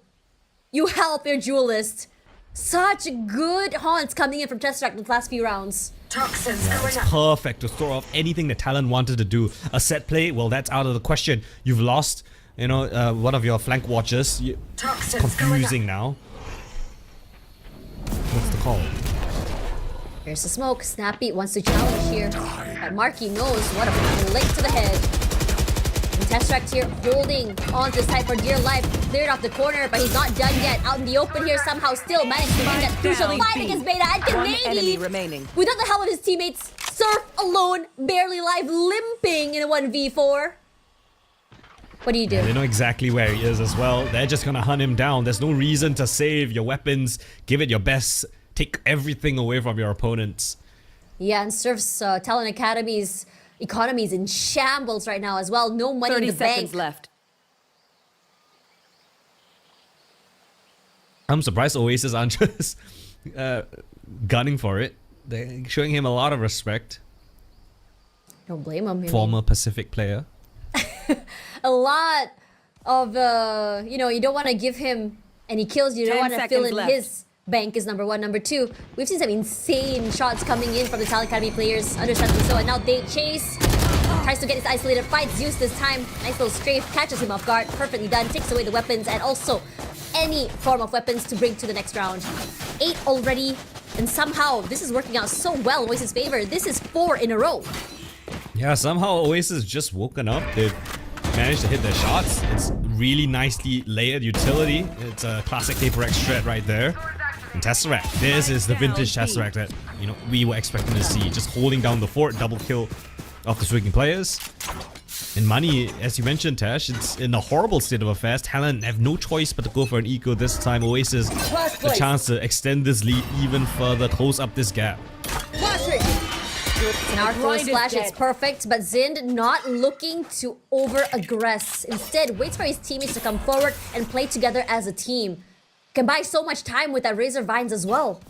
you help your duelist. Such good haunts coming in from Tesseract in the last few rounds. Toxins Yeah, going it's up. perfect to throw off anything that Talon wanted to do. A set play, well, that's out of the question. You've lost, you know, one of your flank watchers. Toxins Confusing now. What's the call? Here's the smoke. Snappy wants to challenge here. But Marky knows what a flick to the head. And Tesseract here holding on to this side for dear life. Cleared off the corner, but he's not done yet. Out in the open here, somehow still managed to win that crucial down. fight against Beta. And One enemy Canadian, remaining. without the help of his teammates, Surf alone, barely alive, limping in a 1v4. What do you do? They know exactly where he is as well. They're just gonna hunt him down. There's no reason to save your weapons. Give it your best. Take everything away from your opponents. Yeah, and Surf's Talent Academy's economy is in shambles right now as well. No money 30 in the seconds bank. left. I'm surprised Oasis aren't just gunning for it. They're showing him a lot of respect. Don't blame him. Former Pacific player. A lot of, you know, you don't want to give him any kills. You don't 10 want to fill seconds in left. his bank is number 1. Number 2, we've seen some insane shots coming in from the Talent Academy players, understandably so. And now they chase. Tries to get his isolated fight. Zeus this time. Nice little strafe. Catches him off guard. Perfectly done. Takes away the weapons and also any form of weapons to bring to the next round. 8 already. And somehow this is working out so well in Oasis' favor. This is 4 in a row. Yeah, somehow Oasis just woken up. They've managed to hit their shots. It's really nicely layered utility. It's a classic Paper X shred right there. And Tesseract. This is the vintage Tesseract that, you know, we were expecting to see. Just holding down the fort, double kill of the swinging players. And money, as you mentioned, Tash, it's in a horrible state of affairs. Talent have no choice but to go for an eco this time. Oasis, the chance to extend this lead even further, close up this gap. And our force flash is perfect, but Zind not looking to over-aggress. Instead, waits for his teammates to come forward and play together as a team. Can buy so much time with that Razor Vines as well.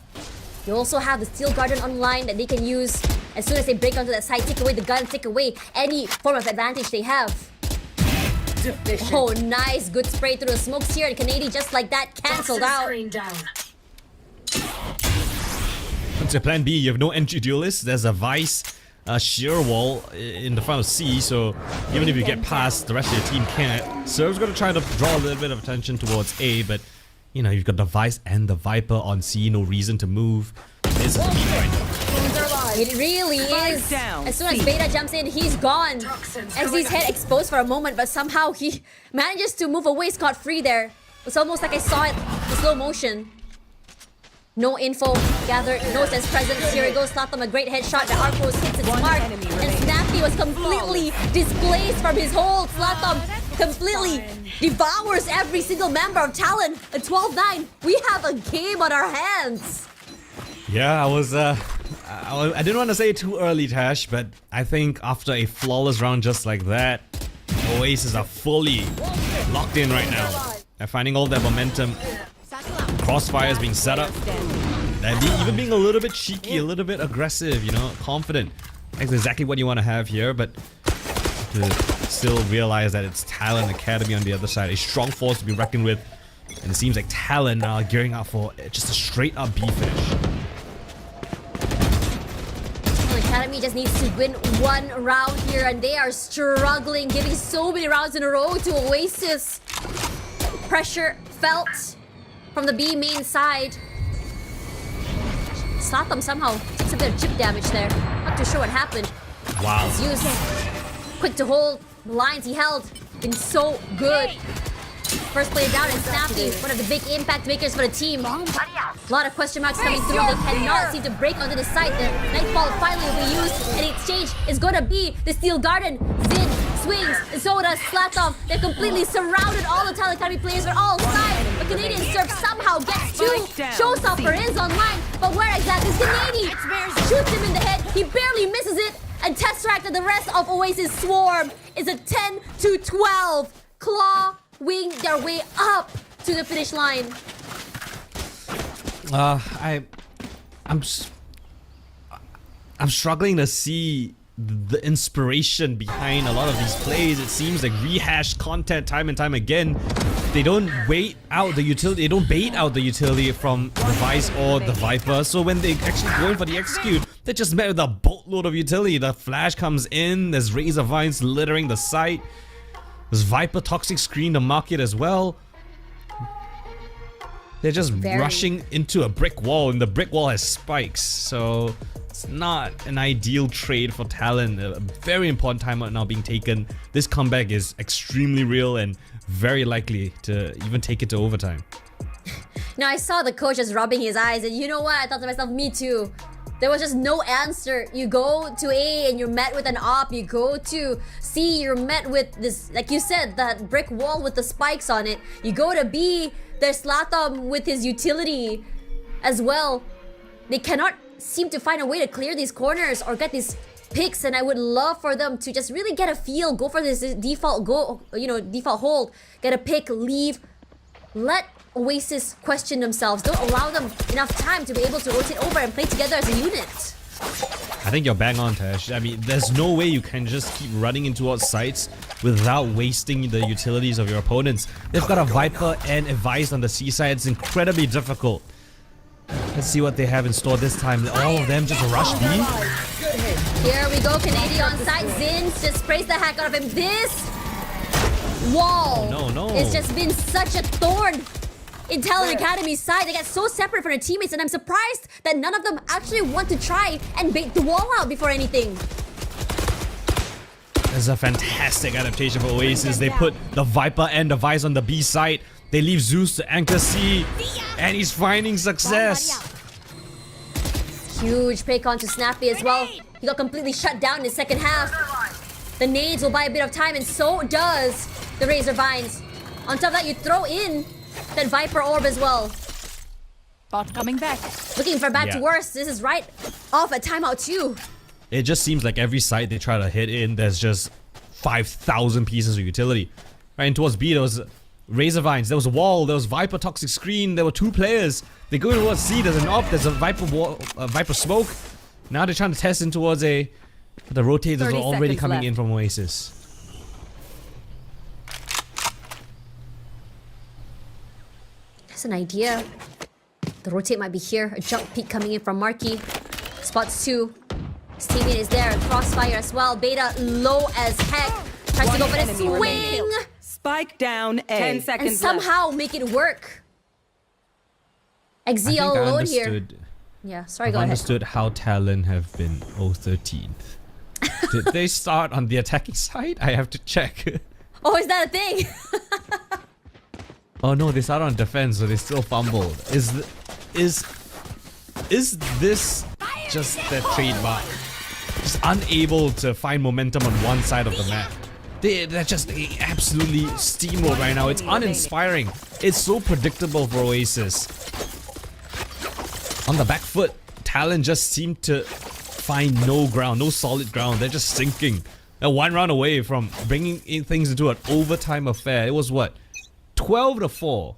You also have the Steel Garden online that they can use as soon as they break onto that side, take away the gun, take away any form of advantage they have. Oh, nice. Good spray through the smokes here, and Canadian just like that cancelled Toxin out. screen down. To plan B, you have no entry duelists. There's a Vice sheer wall in the front of C, so even if you get past, the rest of your team can't. Serve's going to try to draw a little bit of attention towards A, but you know, you've got the Vice and the Viper on C, no reason to move. This is a beat right now. It really is. Down. As soon as Beta jumps in, he's gone. XZ's head exposed for a moment, but somehow he manages to move away scot-free there. It's almost like I saw it in slow motion. No info gathered, no sense presence. Here it goes, Slatham, a great headshot. The Arcos hits its mark, and Snappy was completely displaced from his hold. Slatham completely devours every single member of Talon. A 12-9. We have a game on our hands. Yeah, I didn't want to say it too early, Tash, but I think after a flawless round just like that, Oasis are fully locked in right now. They're finding all their momentum. Crossfires being set up. And even being a little bit cheeky, a little bit aggressive, you know, confident. That's exactly what you want to have here, but to still realize that it's Talon Academy on the other side. A strong force to be reckoned with. And it seems like Talon are gearing up for just a straight up B finish. Academy just needs to win one round here, and they are struggling, giving so many rounds in a row to Oasis. Pressure felt from the B main side. Slatham somehow takes a bit of chip damage there. Not too sure what happened. Wow. Zeus, quick to hold. The lines he held, been so good. First player down and Snappy, one of the big impact makers for the team. A lot of question marks coming through. They cannot seem to break onto the site. The Nightfall finally will be used, and the exchange is going to be the Steel Garden. Zid swings, and so does Slatham. They're completely surrounded, all the Talon Academy players are all sides. But Canadian Surf somehow gets two. Showstopper is online, but where exactly is Canadian? Shoots him in the head, he barely misses it, and Tesseract and the rest of Oasis Swarm is a 10-12. Claw wing their way up to the finish line. I'm struggling to see the inspiration behind a lot of these plays. It seems like rehashed content time and time again. They don't wait out the utility. They don't bait out the utility from the Vice or the Viper. So when they actually go in for the execute, they're just met with a boatload of utility. The flash comes in. There's Razor Vines littering the site. There's Viper toxic screen to market as well. They're just rushing into a brick wall, and the brick wall has spikes. So it's not an ideal trade for Talon. A very important timeout now being taken. This comeback is extremely real and very likely to even take it to overtime. Now I saw the coach just rubbing his eyes, and you know what? I thought to myself, me too. There was just no answer. You go to A and you're met with an op. You go to C, you're met with this, like you said, that brick wall with the spikes on it. You go to B, there's Slatham with his utility as well. They cannot seem to find a way to clear these corners or get these picks, and I would love for them to just really get a feel, go for this default default hold, get a pick, leave, let Oasis question themselves. Don't allow them enough time to be able to rotate over and play together as a unit. I think you're bang on, Tash. I mean, there's no way you can just keep running into towards sites without wasting the utilities of your opponents. They've got a Viper and a Vice on the C side. It's incredibly difficult. Let's see what they have in store this time. All of them just rush B. Here we go, Canadian on side. Zins just sprays the heck out of him. This wall it's just been such a thorn in Talon Academy's side. They get so separate from their teammates, and I'm surprised that none of them actually want to try and bait the wall out before anything. This is a fantastic adaptation for Oasis. They put the Viper and the Vice on the B side. They leave Zeus to anchor C, and he's finding success. Huge pick onto Snappy as well. He got completely shut down in the second half. The nades will buy a bit of time, and so does the Razor Vines. On top of that, you throw in that Viper Orb as well. Bot coming back. Looking for back to worse. This is right off a timeout too. It just seems like every site they try to hit in, there's just 5,000 pieces of utility. Right, and towards B, there was Razor Vines, there was a wall, there was Viper Toxic Screen, there were 2 players. They go towards C, there's an op, there's a Viper wall, Viper Smoke. Now they're trying to test in towards A. The rotators are already coming in from Oasis. That's an idea. The rotate might be here. A jump peek coming in from Marky. Spots 2. His teammate is there. Crossfire as well. Beta low as heck. Tries to go for the swing. Spike down A. 10 seconds And somehow make it work. XZ all alone here. Yeah, sorry, go ahead. I understood how Talon have been 0-13. Did they start on the attacking side? I have to check. Oh, is that a thing? Oh no, they started on defense, so they still fumbled. Is this just their trademark? Just unable to find momentum on one side of the map. They're just absolutely steamrolled right now. It's uninspiring. It's so predictable for Oasis. On the back foot, Talon just seemed to find no ground, no solid ground. They're just sinking. They're 1 round away from bringing things into an overtime affair. It was what? 12-4.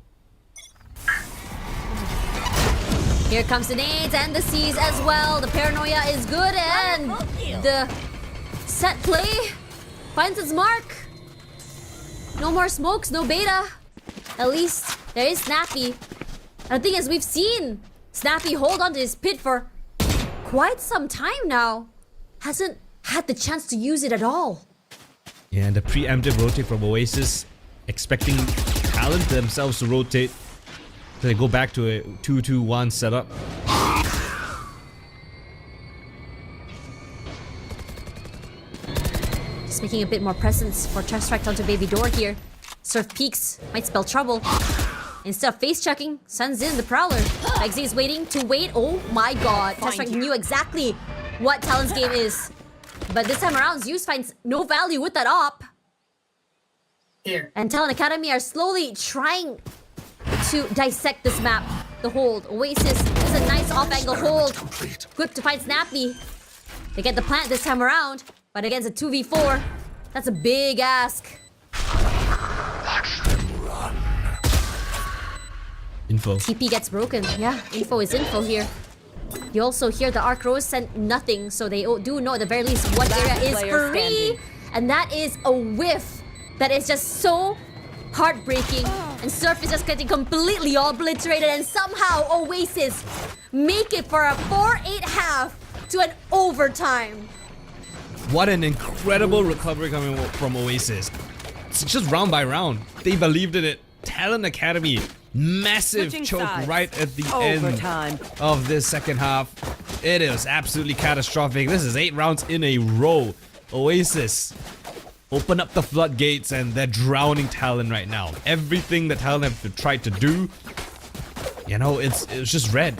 Here comes the nades and the C's as well. The paranoia is good and the set play finds its mark. No more smokes, no beta. At least there is Snappy. And the thing is, we've seen Snappy hold on to his pit for quite some time now. Hasn't had the chance to use it at all. Yeah, and the preemptive rotate from Oasis, expecting Talon themselves to rotate. So they go back to a 2-2-1 setup. Just making a bit more presence for Test Strike onto Baby Door here. Surf peaks might spell trouble. Instead of face checking, sends in the Prowler. XZ is waiting to wait. Oh my god. Test Strike knew exactly what Talon's game is. But this time around, Zeus finds no value with that op. Here. And Talon Academy are slowly trying to dissect this map. The hold. Oasis is a nice off-angle hold. Good to find Snappy. They get the plant this time around. But against a 2v4, that's a big ask. Info. TP gets broken. Yeah, info is info here. You also hear the Arc Rose sent nothing, so they do know at the very least one area is free. And that is a whiff that is just so heartbreaking. And Surf is just getting completely obliterated, and somehow Oasis make it for a 4-8 half to an overtime. What an incredible recovery coming from Oasis. It's just round by round. They believed in it. Talon Academy, massive choke right at the end of this second half. It is absolutely catastrophic. This is 8 rounds in a row. Oasis open up the floodgates and they're drowning Talon right now. Everything that Talon have tried to do, you know, it's just red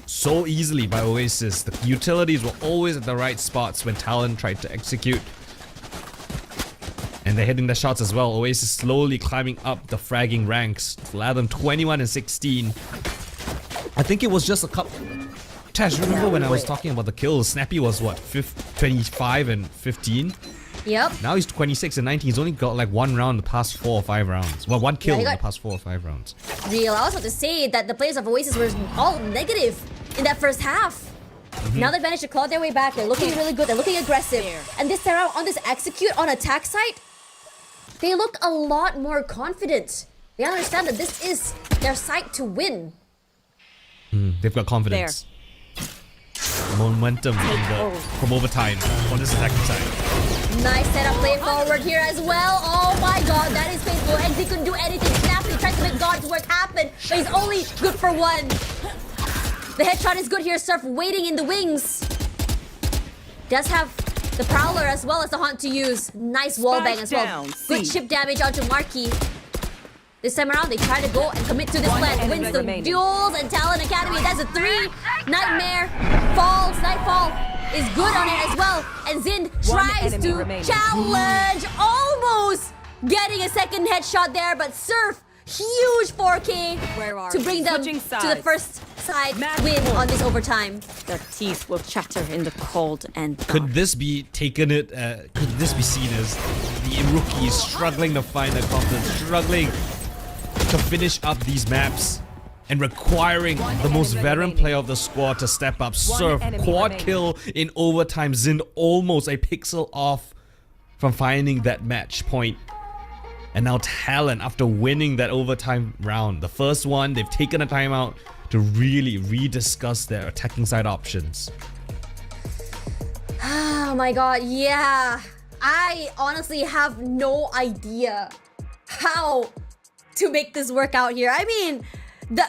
so easily by Oasis. The utilities were always at the right spots when Talon tried to execute. And they're hitting the shots as well. Oasis slowly climbing up the fragging ranks. Latham 21 and 16. I think it was just a couple. Tash, remember when I was talking about the kills? Snappy was what, 25 and 15? Yep. Now he's 26 and 19. He's only got like 1 round the past 4 or 5 rounds. Well, 1 kill in the past 4 or 5 rounds. Real. I was about to say that the players of Oasis were all negative in that first half. Now they've managed to claw their way back. They're looking really good. They're looking aggressive. And this time on this execute on attack site, they look a lot more confident. They understand that this is their site to win. They've got confidence. Momentum from overtime on this attacking side. Nice setup play forward here as well. Oh my god, that is painful. And he couldn't do anything. Snappy tries to make God's work happen, but he's only good for 1. The headshot is good here. Surf waiting in the wings. Does have the Prowler as well as the Haunt to use. Nice wallbang as well. Good chip damage onto Marky. This time around, they try to go and commit to this plan. Wins the duels and Talon Academy. That's a 3. Nightmare falls. Nightfall is good on it as well. And Zin tries enemy to remaining. challenge, almost getting a second headshot there, but Surf, huge 4K Where are to bring we? them Switching to the sides. first side Match win point. on this overtime. Their teeth will chatter in the cold and dark. Could this be could this be seen as the rookies struggling to find their confidence, struggling to finish up these maps, and requiring the most enemy veteran remaining. player of the squad to step up? Surf, enemy quad remaining. kill in overtime. Zin almost a pixel off from finding that match point. And now Talon, after winning that overtime round, the first one, they've taken a timeout to really rediscuss their attacking side options. Oh my god, yeah. I honestly have no idea how to make this work out here. I mean,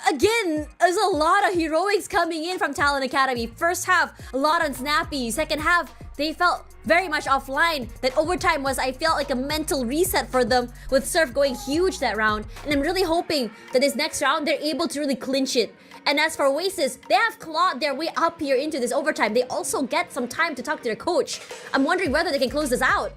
again, there's a lot of heroics coming in from Talon Academy. First half, a lot on Snappy. Second half, they felt very much offline. That overtime was, I felt like a mental reset for them, with Surf going huge that round. And I'm really hoping that this next round, they're able to really clinch it. And as for Oasis, they have clawed their way up here into this overtime. They also get some time to talk to their coach. I'm wondering whether they can close this out.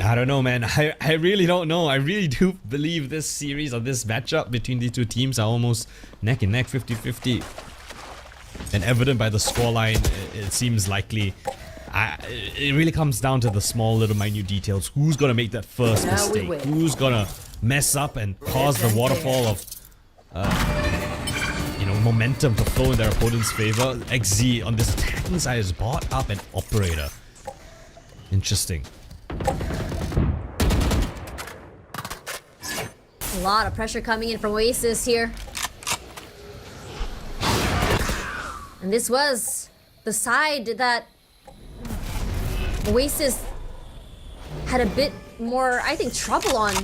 I don't know, man. I really don't know. I really do believe this series or this matchup between these two teams are almost neck and neck, 50-50. And evident by the scoreline, it seems likely. It really comes down to the small little minute details. Who's gonna make that first Now we mistake? win. Who's gonna mess up and cause the waterfall of momentum to flow in their opponent's favor? XZ on this attacking side is bought up an operator. Interesting. A lot of pressure coming in from Oasis here. And this was the side that Oasis had a bit more, I think, trouble on.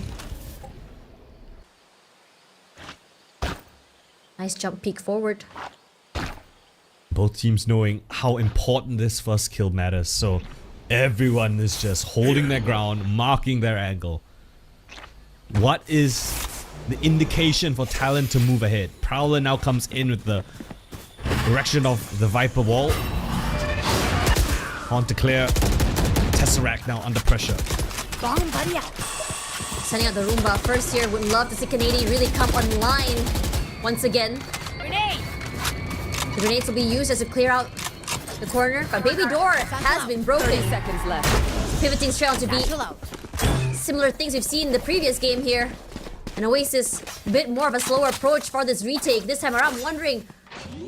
Nice jump peek forward. Both teams knowing how important this first kill matters, so everyone is just holding their ground, marking their angle. What is the indication for Talon to move ahead? Prowler now comes in with the direction of the Viper wall. On to clear. Tesseract now under pressure. Sending out the Roomba first here. Would love to see Canadian really come online once again. The grenades will be used as to clear out the corner, but Baby Door has been 30 broken. seconds left. Pivoting straight on to B. Similar things we've seen in the previous game here. And Oasis, a bit more of a slower approach for this retake. This time around, I'm wondering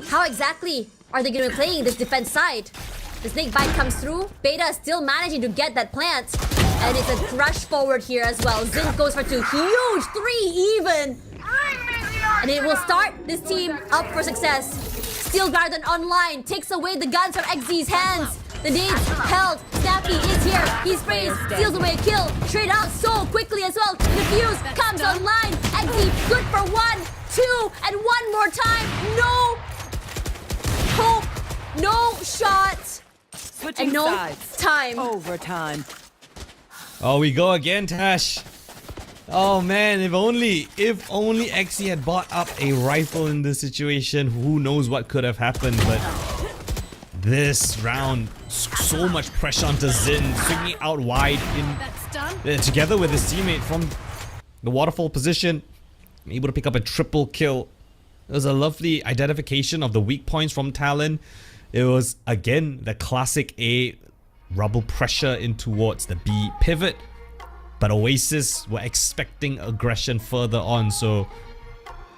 how exactly are they going to be playing this defense side? The snake bite comes through. Beta is still managing to get that plant. And it's a rush forward here as well. Zin goes for 2. Huge 3 even. And it will start this team up for success. Steel Garden online. Takes away the guns from XZ's hands. The nades held. Snappy is here. He sprays. Steals away a kill. Straight out so quickly as well. The fuse comes online. XZ good for 1, 2, and one more time. No hope. No shot. Switching And no sides. time. Overtime. Oh, we go again, Tash. Oh man, if only XE had bought up a rifle in this situation, who knows what could have happened. But this round, so much pressure onto Zin, swinging out wide together with his teammate from the waterfall position, able to pick up a triple kill. It was a lovely identification of the weak points from Talon. It was again the classic A rubble pressure in towards the B pivot. But Oasis were expecting aggression further on, so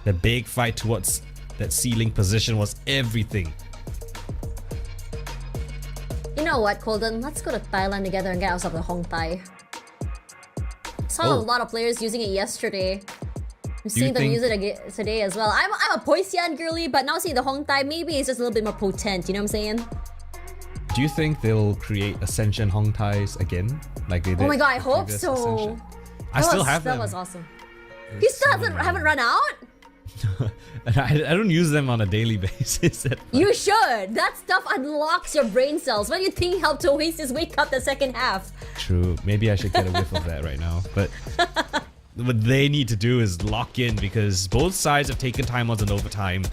the big fight towards that ceiling position was everything. You know what, Colden? Let's go to Thailand together and get ourselves a Hong Thai. Saw a lot of players using it yesterday. I'm seeing them use it again today as well. I'm a Poisian girly, but now seeing the Hong Thai, maybe it's just a little bit more potent, you know what I'm saying? Do you think they'll create Ascension Hong Tais again? Like they did? Oh my god, I hope previous so. Ascension? I still have them. That was awesome. You still haven't run out? I don't use them on a daily basis. You should. That stuff unlocks your brain cells. What do you think helped Oasis wake up the second half? True. Maybe I should get a whiff of that right now. But what they need to do is lock in, because both sides have taken timeouts in overtime.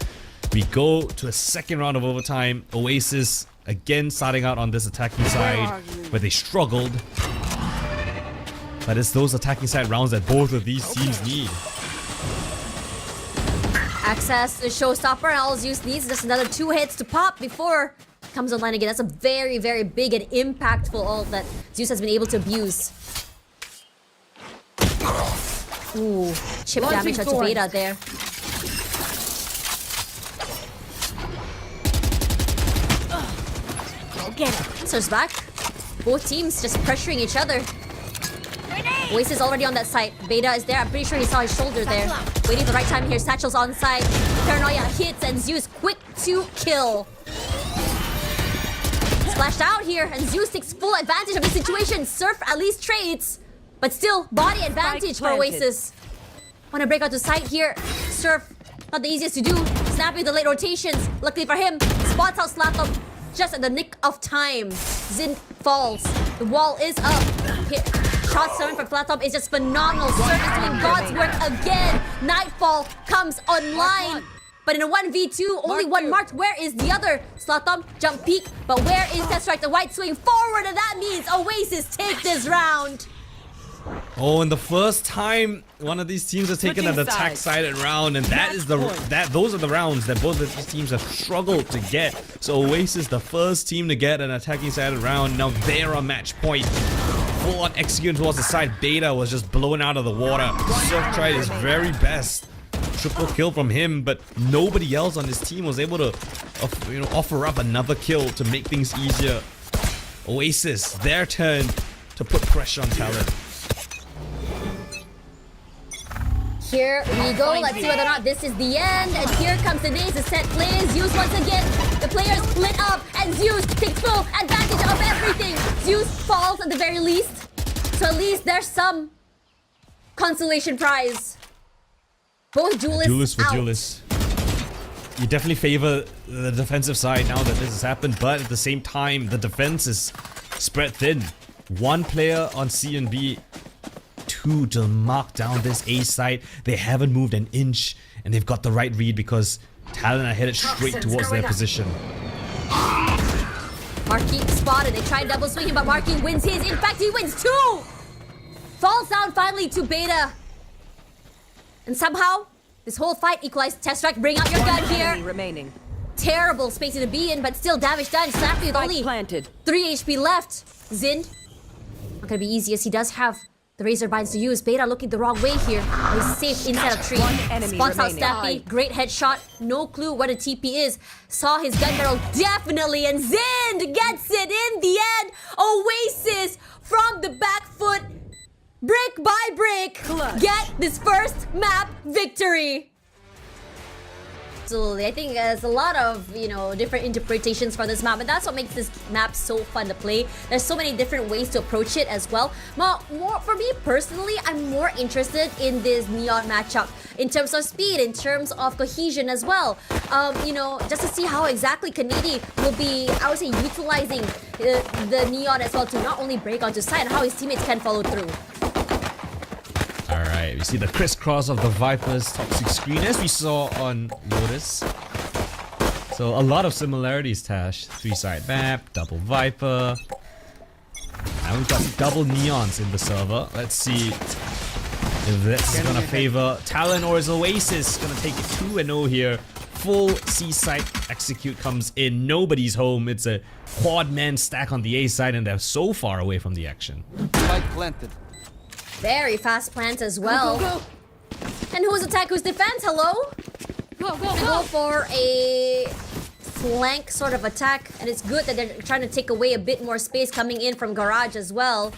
We go to a second round of overtime. Oasis again starting out on this attacking side where they struggled. But it's those attacking side rounds that both of these teams need. Access the showstopper, and I'll use these. Just another 2 hits to pop before it comes online again. That's a very, very big and impactful ult that Zeus has been able to abuse. Ooh, chip damage onto Beta there. Get it. Answers back. Both teams just pressuring each other. Oasis already on that side. Beta is there. I'm pretty sure he saw his shoulder there. Waiting the right time here. Satchel's on side. Paranoia hits and Zeus quick to kill. Splashed out here and Zeus takes full advantage of the situation. Surf at least trades. But still, body advantage for Oasis. Want to break out to side here. Surf, not the easiest to do. Snappy with the late rotations. Luckily for him, spots out Slatom just at the nick of time. Zin falls. The wall is up. Hit. Shot 7 for Flattop is just phenomenal. Surf is doing God's work again. Nightfall comes online. But in a 1v2, only one marked. Where is the other? Slatom, jump peek. But where is Tesseract? The white swing forward, and that means Oasis take this round. Oh, and the first time one of these teams has taken an attack-sided round, and those are the rounds that both of these teams have struggled to get. So Oasis, the first team to get an attacking-sided round, now they're on match point. Full on executing towards the side. Beta was just blown out of the water. Surf tried his very best. Triple kill from him, but nobody else on his team was able to, offer up another kill to make things easier. Oasis, their turn to put pressure on Talon. Here we go. Let's see whether or not this is the end. And here comes the names. The set plays. Zeus once again. The players split up. And Zeus takes full advantage of everything. Zeus falls at the very least. So at least there's some consolation prize. Both duelists For out. duelists. You definitely favor the defensive side now that this has happened. But at the same time, the defense is spread thin. One player on C and B. Two to mark down this A side. They haven't moved an inch, and they've got the right read because Talon are headed straight towards their position. Marky spotted. They tried double swinging, but Marky wins his. In fact, he wins 2! Falls down finally to Beta. And somehow, this whole fight equalized. Tesseract, bring out your gun here. Remaining. Terrible space to be in, but still damage done. Snappy with only planted. 3 HP left. Zin, not gonna be easy as he does have the razor binds to use. Beta looking the wrong way here. He's safe inside a tree. One enemy Spots out remaining. Snappy. Great headshot. No clue what a TP is. Saw his gun barrel definitely, and Zin gets it in the end. Oasis from the back foot, brick by brick, get this first map victory. Absolutely. I think there's a lot of, different interpretations for this map, but that's what makes this map so fun to play. There's so many different ways to approach it as well. More for me personally, I'm more interested in this Neon matchup in terms of speed, in terms of cohesion as well. Just to see how exactly Kanedi will be, I would say, utilizing the Neon as well to not only break onto side, and how his teammates can follow through. Alright, we see the crisscross of the Viper's toxic screen as we saw on Lotus. So a lot of similarities, Tash. 3-side map, double Viper. Now we've got double Neons in the server. Let's see if this is gonna favor Talon or is Oasis gonna take it 2-0 here. Full C-side execute comes in. Nobody's home. It's a quad man stack on the A side and they're so far away from the action. Spike planted. Very fast plant as well. Go. And who's attack, who's defense? Hello? Go for a flank sort of attack. And it's good that they're trying to take away a bit more space coming in from Garage as well.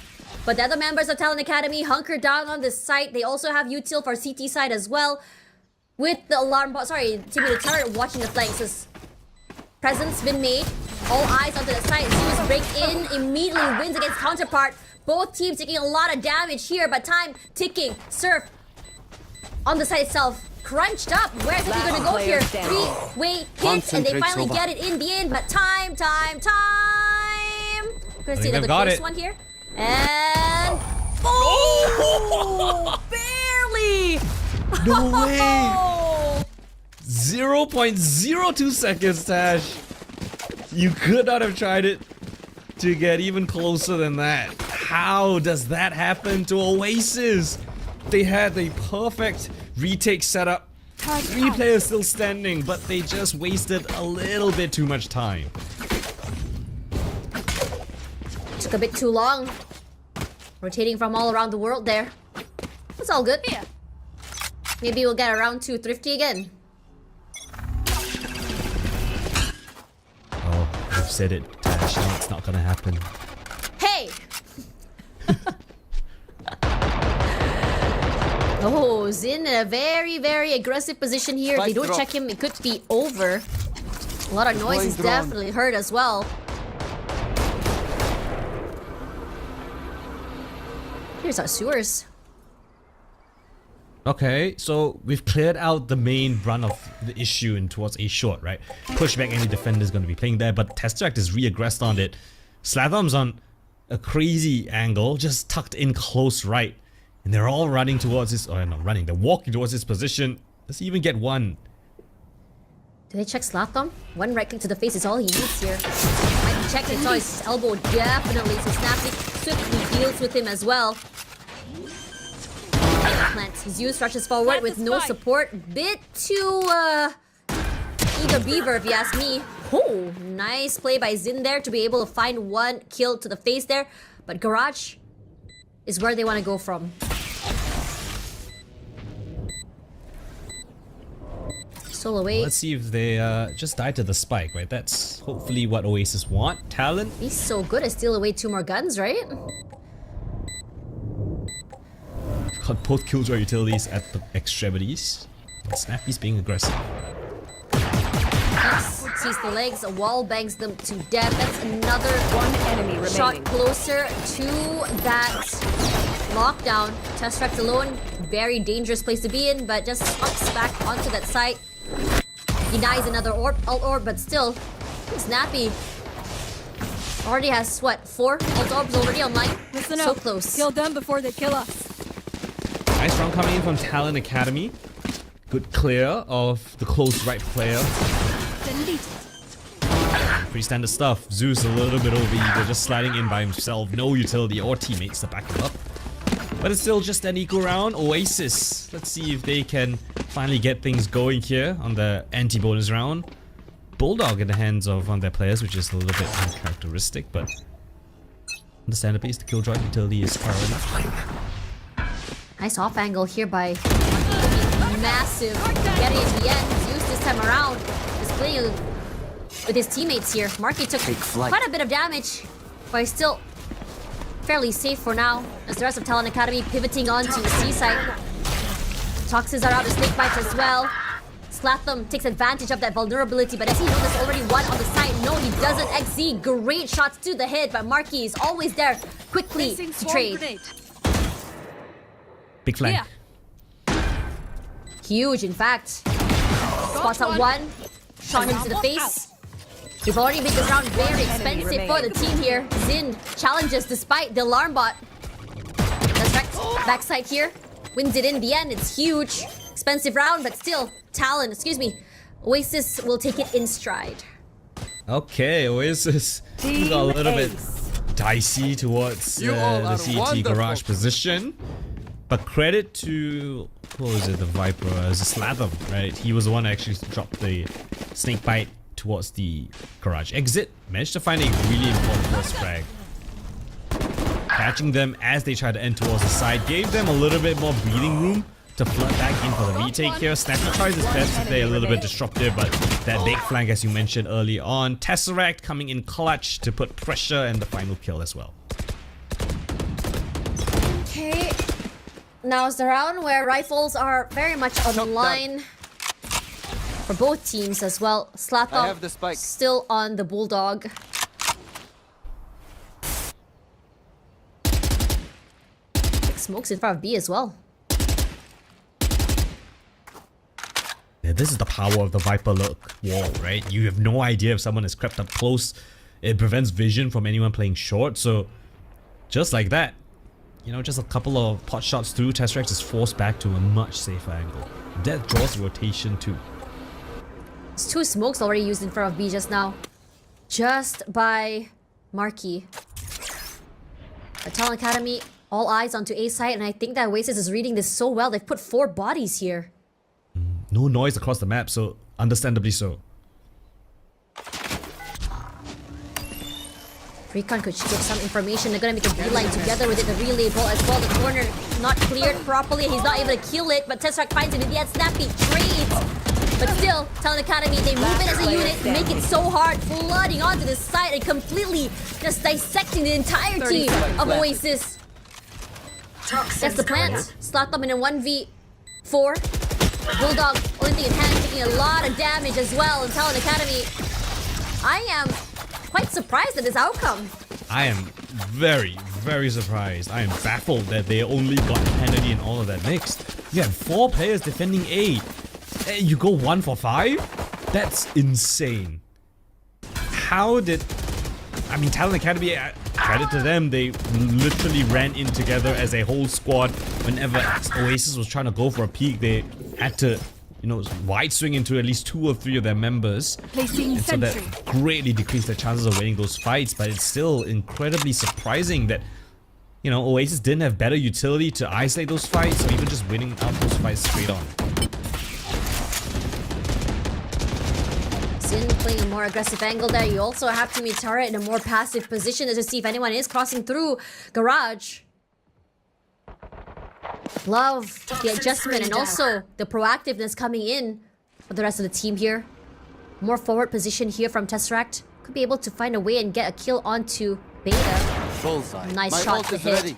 But the other members of Talon Academy hunker down on this site. They also have util for CT side as well. With the alarm bot, Timmy the turret watching the flanks. His presence been made. All eyes onto the side. Zeus breaks in, immediately wins against counterpart. Both teams taking a lot of damage here, but time ticking. Surf on the side itself, crunched up. Where's he gonna go here? 3-way hits, and they finally get it in the end. But time. We're gonna see another close one here. And barely. No way! 0.02 seconds, Tash. You could not have tried it to get even closer than that. How does that happen to Oasis? They had the perfect retake setup. 3 players still standing, but they just wasted a little bit too much time. Took a bit too long. Rotating from all around the world there. It's all good. Here. Maybe we'll get a round 2 thrifty again. Oh, I've said it, Tash. No, it's not gonna happen. Hey! Oh, Zin in a very, very aggressive position here. If they don't check him, it could be over. A lot of noise is definitely heard as well. Here's our sewers. Okay, so we've cleared out the main run of the issue in towards A short, right? Push back any defender is going to be playing there, but Tesseract is re-aggressed on it. Slatham's on a crazy angle, just tucked in close right. And they're all running towards his, or not running, they're walking towards his position. Does he even get one? Do they check Slatham? One right click to the face is all he needs here. Might be checked, they saw his elbow definitely, so Snappy swiftly deals with him as well. Plants. His use rushes forward with no support. Bit too eager beaver if you ask me. Oh, nice play by Zin there to be able to find one kill to the face there. But Garage is where they want to go from. Still away. Let's see if they just die to the spike, right? That's hopefully what Oasis want. Talent. He's so good at steal away 2 more guns, right? Got both killjoy utilities at the extremities. But Snappy's being aggressive. Yes, sees the legs, a wall bangs them to death. That's another enemy shot remaining. closer to that lockdown. Tesseract alone, very dangerous place to be in, but just hops back onto that site. Denies another orb, alt orb, but still, Snappy already has what, 4 alt orbs already online? Listen So up. close. Kill them before they kill us. Nice round coming in from Talent Academy. Good clear of the close right player. Delete. Pretty standard stuff. Zeus a little bit over, just sliding in by himself. No utility or teammates to back him up. But it's still just an equal round. Oasis. Let's see if they can finally get things going here on the anti-bonus round. Bulldog in the hands of one of their players, which is a little bit uncharacteristic, but understandably, the killjoy utility is priority. Nice off angle here by massive getting in the end. Zeus this time around is playing with his teammates here. Marky took quite a bit of damage, but he's still fairly safe for now. As the rest of Talent Academy pivoting onto the seaside. Toxins are out, the snake bites as well. Slatham takes advantage of that vulnerability, but does he know there's already one on the side? No, he doesn't. XZ, great shots to the head, but Marky is always there quickly to trade. Big flank. Huge, in fact. Spots out one. Shot him to the face. They've already made this round very expensive for the team here. Zin challenges despite the alarm bot. That's right. Backside here. Wins it in the end. It's huge. Expensive round, but still. Talent, excuse me. Oasis will take it in stride. Okay, Oasis got a little bit dicey towards the CT garage position. But credit to, what was it, the Viper, it was a Slatham, right? He was the one that actually dropped the snake bite towards the garage exit. Managed to find a really important first frag. Catching them as they tried to end towards the side, gave them a little bit more breathing room to flood back in for the retake here. Snappy tries his best to play a little bit disruptive, but that big flank, as you mentioned early on. Tesseract coming in clutch to put pressure and the final kill as well. Okay. Now is the round where rifles are very much on the line for both teams as well. Slatham still on the Bulldog. Big smokes in front of B as well. Yeah, this is the power of the Viper look wall, right? You have no idea if someone has crept up close. It prevents vision from anyone playing short, so just like that. You know, just a couple of pot shots through, Tesseract is forced back to a much safer angle. That draws the rotation too. It's 2 smokes already used in front of B just now. Just by Marky. The Talent Academy, all eyes onto A side, and I think that Oasis is reading this so well. They've put 4 bodies here. No noise across the map, so understandably so. Recon could give some information. They're gonna make a beeline together with it. The relay ball as well. The corner not cleared properly. He's not able to kill it, but Tesseract finds him in the end. Snappy trades. But still, Talent Academy, they move in as a unit, make it so hard, flooding onto the side and completely just dissecting the entirety of Oasis. That's the plan. Slot them in a 1v4. Bulldog, only thing in hand, taking a lot of damage as well in Talent Academy. I am quite surprised at this outcome. I am very, very surprised. I am baffled that they only got Kennedy and all of that mixed. You had 4 players defending A. You go 1 for 5? That's insane. How did... I mean, Talent Academy, credit to them, they literally ran in together as a whole squad. Whenever Oasis was trying to go for a peek, they had to, you know, wide swing into at least 2 or 3 of their members. Placing And so that sentry. greatly decreased their chances of winning those fights, but it's still incredibly surprising that, you know, Oasis didn't have better utility to isolate those fights, or even just winning out those fights straight on. Sin playing a more aggressive angle there. You also have to meet Tara in a more passive position as to see if anyone is crossing through Garage. Love the adjustment and also the proactiveness coming in for the rest of the team here. More forward position here from Tesseract. Could be able to find a way and get a kill onto Beta. Bullseye. Nice My shot ult to is hit. ready.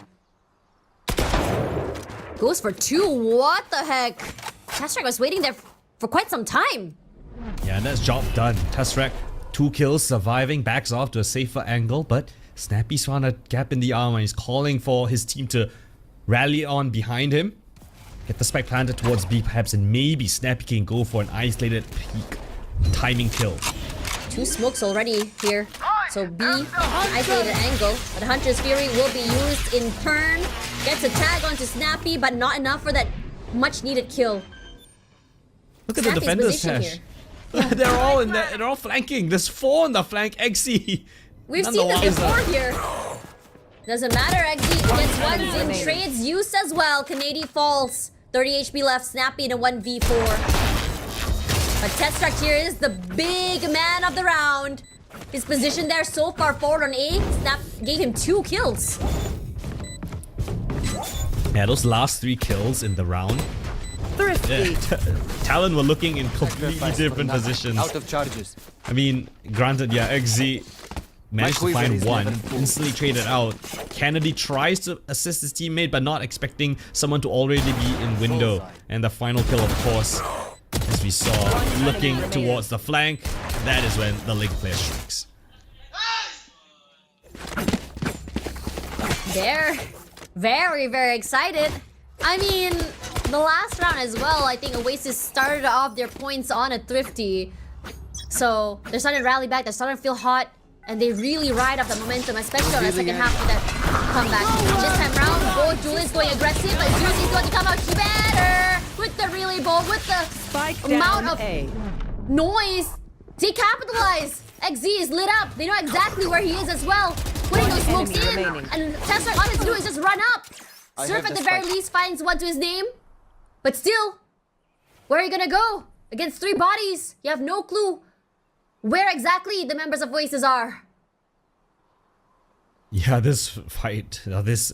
Goes for 2. What the heck? Tesseract was waiting there for quite some time. Yeah, and that's job done. Tesseract, 2 kills, surviving, backs off to a safer angle, but Snappy's found a gap in the armor. He's calling for his team to rally on behind him. Get the spike planted towards B perhaps, and maybe Snappy can go for an isolated peak timing kill. 2 smokes already here. So B, isolated angle. But Hunter's Fury will be used in turn. Gets a tag onto Snappy, but not enough for that much needed kill. Look at the Snappy's defenders, position Tash. here. They're all in there. They're all flanking. There's 4 on the flank. XC. We've None seen the this wiser. before here. Doesn't matter, XD gets one in trades used as well. Canadian falls. 30 HP left, Snappy in a 1v4. But Tesseract here is the big man of the round. His position there so far forward on A. Snap gave him 2 kills. Yeah, those last 3 kills in the round. Thrifty. Talon were looking in completely Sacrifice different for nothing. positions. Out of charges. I mean, granted, yeah, XZ managed to quiver find is 1, never full. instantly traded out. Kennedy tries to assist his teammate, but not expecting someone to already be in window. Bullseye. And the final kill, of course, as we saw, looking towards the flank. That is when the Link player strikes. They're very, very excited. I mean, the last round as well, I think Oasis started off their points on a Thrifty. So they're starting to rally back, they're starting to feel hot, and they really ride up the momentum, especially on the second half of that comeback. This time round, both Julian's going aggressive, but Julian's going to come out better with the relay ball, with the Spike amount down of A. noise. They capitalize. XZ is lit up. They know exactly where he is as well. Putting those smokes in. enemy remaining. And Tesseract, all he has to do is just run up. I Surf have at the the very spike. least finds one to his name. But still, where are you gonna go? Against 3 bodies. You have no clue where exactly the members of Oasis are. Yeah, this fight, this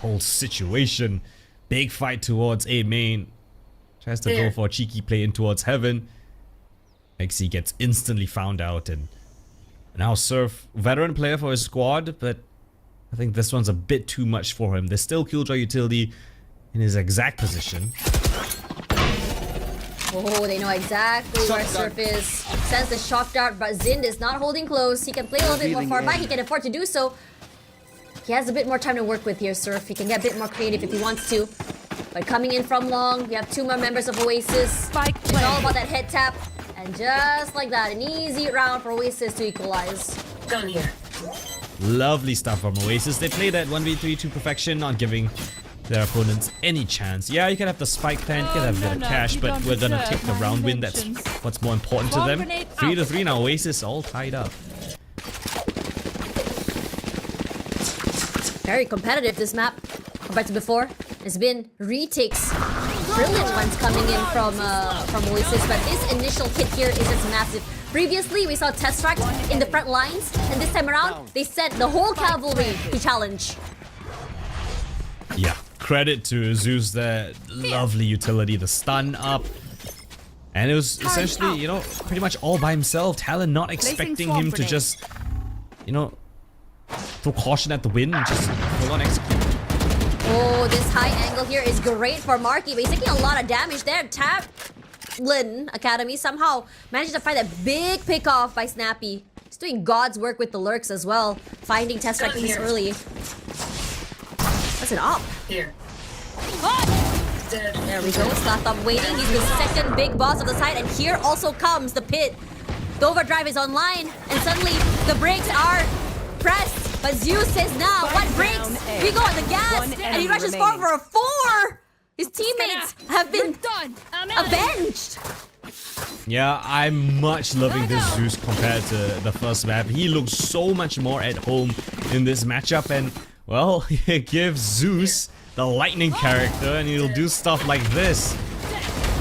whole situation, big fight towards A main. Tries to go for a cheeky play in towards Heaven. XC gets instantly found out, and now Surf, veteran player for his squad, but I think this one's a bit too much for him. There's still Killjoy utility in his exact position. Oh, they know exactly where Shock Surf is. Sends the shock dart, but Zind is not holding close. He can play a little bit more Revealing far back. aim. He can afford to do so. He has a bit more time to work with here, Surf. He can get a bit more creative if he wants to. But coming in from long, we have 2 more members of Oasis. Spike It's all planted. about that head tap. And just like that, an easy round for Oasis to equalize. Gun here. Lovely stuff from Oasis. They played that 1v3 to perfection, not giving their opponents any chance. Yeah, you can have the spike plan, you can have a bit of cash, you but don't we're gonna deserve take the my round win. That's inventions. what's more important to Bomb them. grenade 3-3 now, Oasis all tied up. Very competitive this map compared to before. There's been retakes, brilliant ones coming in from Oasis, but this initial hit here is just massive. Previously, we saw Tesseract in the front lines, and this time around, they sent the whole cavalry to challenge. Yeah, credit to Zeus, that lovely utility, the stun up. And it was essentially, you know, pretty much all by himself. Talon not expecting him to just, you know, throw caution at the wind and just full on execute. Oh, this high angle here is great for Marky, but he's taking a lot of damage there. TLNA Academy somehow managed to find that big pick off by Snappy. He's doing God's work with the lurks as well, finding Tesseract this early. That's an op. Here. Dead. There we go. Slatham waiting. He's the second big boss of the side, and here also comes the pit. The overdrive is online, and suddenly the brakes are pressed. But Zeus says, "Nah, what brakes? We go on the gas!" And he rushes forward for a 4. His teammates have been avenged. Yeah, I'm much loving this Zeus compared to the first map. He looks so much more at home in this matchup, and well, it gives Zeus the lightning character, and he'll do stuff like this.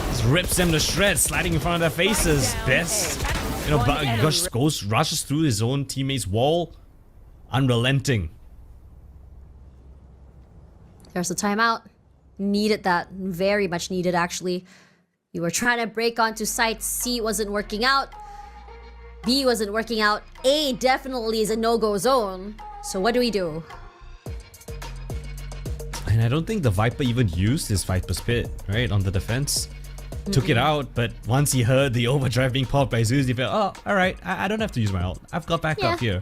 Just rips them to shreds, sliding in front of their faces. Best, you know, but rushes through his own teammate's wall, unrelenting. There's a timeout. Needed that. Very much needed, actually. You were trying to break onto site. C wasn't working out. B wasn't working out. A definitely is a no-go zone. So what do we do? And I don't think the Viper even used his Viper's Pit, right, on the defense. Took it out, but once he heard the overdrive being popped by Zeus, he felt, oh, alright, I don't have to use my ult. I've got backup here.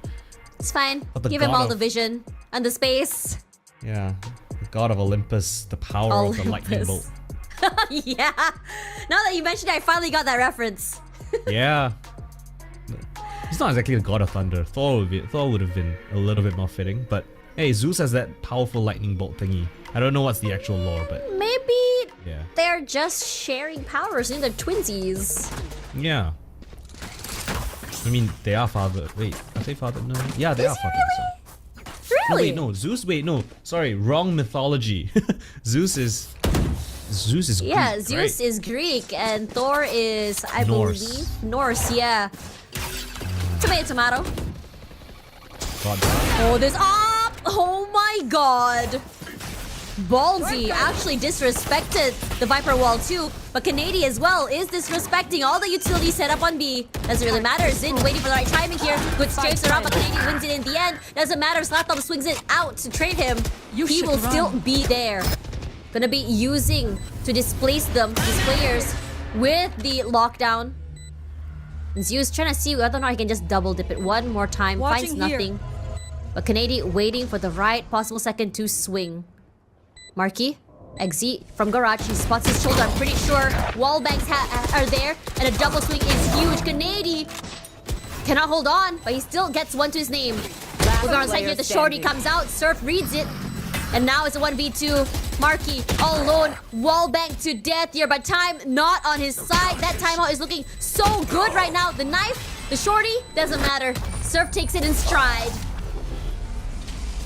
It's fine. the Give him god all of- the vision and the space. Yeah, the god of Olympus, the power of the lightning bolt. Olympus. Yeah. Now that you mentioned it, I finally got that reference. Yeah. He's not exactly the god of thunder. Thor would have been a little bit more fitting, but hey, Zeus has that powerful lightning bolt thingy. I don't know what's the actual lore, but Maybe yeah. they're just sharing powers in their twinsies. Yeah. I mean, they are father. Wait, are they father? No. Yeah, they are he father. really? No, Really? wait, no. Zeus. Wait, no. Sorry, wrong mythology. Zeus is Yeah, Greek, Zeus right? is Greek and Thor is, I Norse. believe, Norse. Yeah. Tomato. God. Oh, this up! Oh my god! Ballsy actually disrespected the Viper wall too, but Canadian as well is disrespecting all the utilities set up on B. Doesn't really matter. Zin waiting for the right timing here. Good strafes around, but Canadian wins it in the end. Doesn't matter. Slatham swings it out to trade him. He will still be there. Gonna be using to displace them, these players, with the lockdown. Zeus trying to see whether or not he can just double dip it one more time. Finds nothing. But Canadian waiting for the right possible second to swing. Marky, exit from garage. He spots his shoulder. I'm pretty sure wall banks are there, and a double swing is huge. Canadian cannot hold on, but he still gets one to his name. Moving on side here, the shorty comes out. Surf reads it, and now it's a 1v2. Marky all alone, wall bank to death here, but time not on his side. That timeout is looking so good right now. The knife, the shorty, doesn't matter. Surf takes it in stride.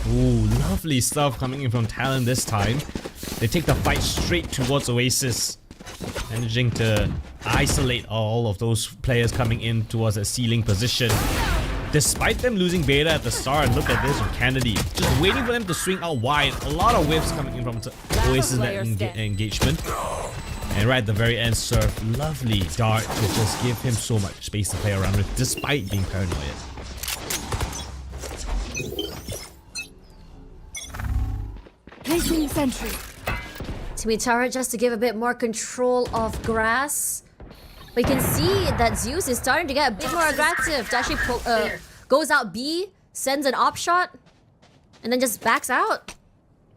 Ooh, lovely stuff coming in from Talon this time. They take the fight straight towards Oasis, managing to isolate all of those players coming in towards a ceiling position. Despite them losing beta at the start, look at this from Kennedy. Just waiting for them to swing out wide. A lot of whiffs coming in from Oasis in that engagement. And right at the very end, Surf, lovely dart to just give him so much space to play around with, despite being paranoid. Placing sentry. Teammate tower just to give a bit more control of grass. But you can see that Zeus is starting to get a bit more aggressive. To actually goes out B, sends an op shot, and then just backs out.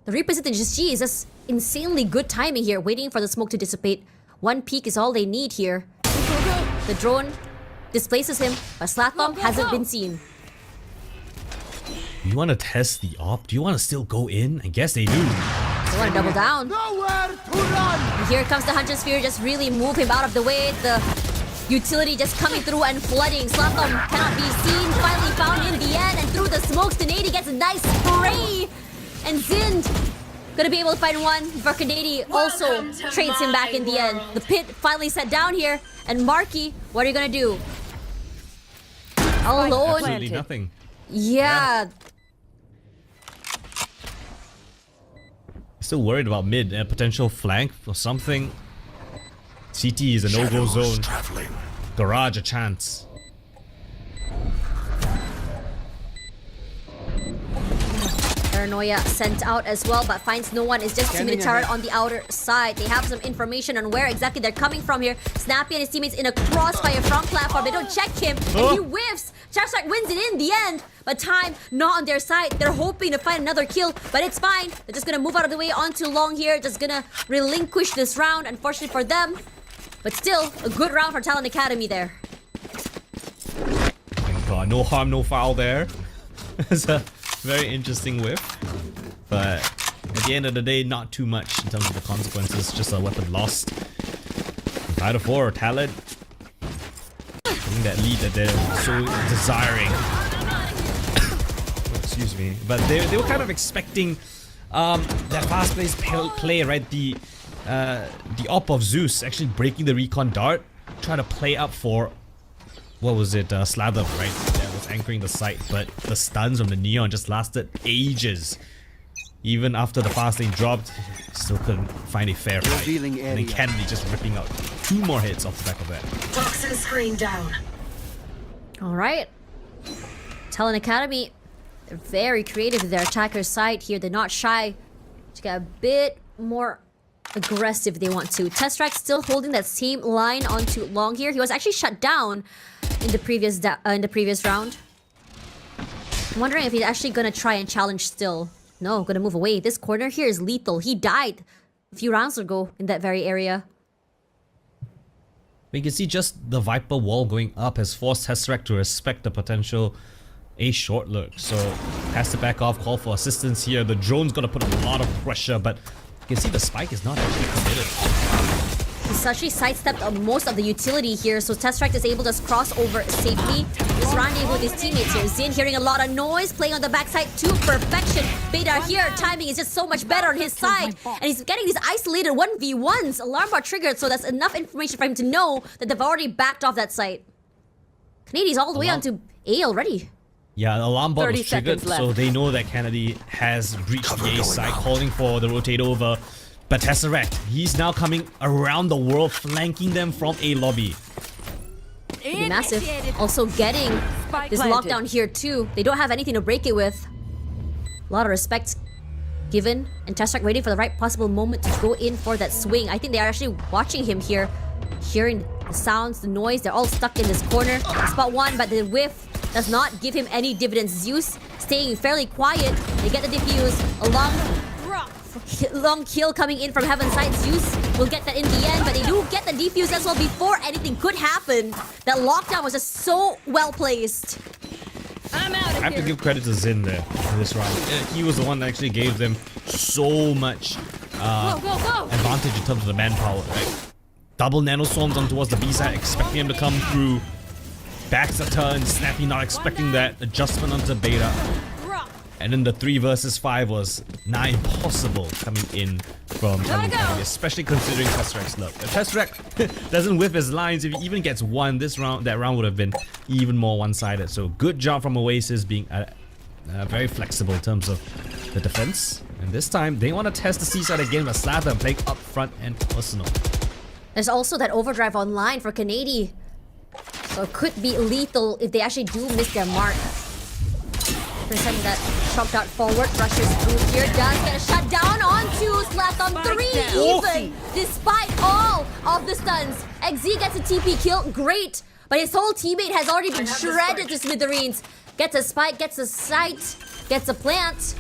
The reposition G is just insanely good timing here, waiting for the smoke to dissipate. One peek is all they need here. The drone displaces him, but Slatham hasn't been seen. You want to test the op? Do you want to still go in? I guess they do. They want to double down. And here comes the Hunter Sphere, just really move him out of the way. The utility just coming through and flooding. Slathom cannot be seen. Finally found in the end, and through the smokes, Kanady gets a nice spray. And Zind gonna be able to find one. Kanady also trades him back in the end. The pit finally set down here. And Marky, what are you gonna do? Alone. Absolutely nothing. Yeah. Still worried about mid, a potential flank or something. CT is a no-go zone. Garage a chance. Paranoia sent out as well, but finds no one. It's just too many turret on the outer side. They have some information on where exactly they're coming from here. Snappy and his teammates in a crossfire from platform. They don't check him, and he whiffs. Charstrike wins it in the end, but time not on their side. They're hoping to find another kill, but it's fine. They're just gonna move out of the way onto long here. Just gonna relinquish this round, unfortunately for them. But still, a good round for Talon Academy there. Thank God, no harm, no foul there. It's a very interesting whiff. But at the end of the day, not too much in terms of the consequences. Just a weapon lost. 5-4, Talon. Getting that lead that they're so desiring. Excuse me. But they were kind of expecting that fast-paced play, right? The op of Zeus actually breaking the recon dart, trying to play up for, what was it, Slather, right? That was anchoring the site, but the stuns from the Neon just lasted ages. Even after the fast lane dropped, still couldn't find a fair fight. And then Kennedy just ripping out 2 more hits off the back of that. Toxin screen down. Alright. Talon Academy, they're very creative with their attacker's side here. They're not shy to get a bit more aggressive if they want to. Testrack still holding that same line onto long here. He was actually shut down in the previous round. I'm wondering if he's actually gonna try and challenge still. No, gonna move away. This corner here is lethal. He died a few rounds ago in that very area. We can see just the Viper wall going up has forced Tesseract to respect the potential a short lurk. So has to back off, call for assistance here. The drone's gonna put a lot of pressure, but you can see the spike is not actually committed. He's actually sidestepped on most of the utility here, so Tesseract is able to cross over safely. He's rendezvous with his teammates here. Zin hearing a lot of noise, playing on the backside to perfection. Beta here, timing is just so much better on his side. And he's getting these isolated 1v1s. Alarm bot triggered, so that's enough information for him to know that they've already backed off that site. Kanady's all the way onto A already. Yeah, the alarm bot was triggered, seconds left. so they know that Kennedy has breached the A side, calling for the rotate over. But Tesseract, he's now coming around the world, flanking them from A lobby. Pretty massive. Also getting this lockdown here too. They don't have anything to break it with. A lot of respect given, and Tesseract waiting for the right possible moment to go in for that swing. I think they are actually watching him here, hearing the sounds, the noise. They're all stuck in this corner. Spot one, but the whiff does not give him any dividends. Zeus staying fairly quiet. They get the defuse. A long kill coming in from Heaven's side. Zeus will get that in the end, but they do get the defuse as well before anything could happen. That lockdown was just so well placed. I'm out I of have to here. give credit to Zin there in this round. He was the one that actually gave them so much advantage in terms of the manpower, right? Double nano swarms on towards the B side, expecting him to come through. Backs a turn, Snappy not expecting that. Adjustment onto Beta. And then the 3 versus 5 was nigh impossible coming in from Kennedy, especially considering Tesseract's luck. If Tesseract doesn't whiff his lines, if he even gets one, that round would have been even more one-sided. So good job from Oasis being very flexible in terms of the defense. And this time, they want to test the C side again with Slather playing up front and personal. There's also that overdrive online for Kanady. So it could be lethal if they actually do miss their mark. Sending that shock dart forward, rushes through here, does get a shut down onto Slathom 3 even, despite all of the stuns. XZ gets a TP kill, great, but his whole teammate has already been shredded to smithereens. Gets a spike, gets a sight, gets a plant,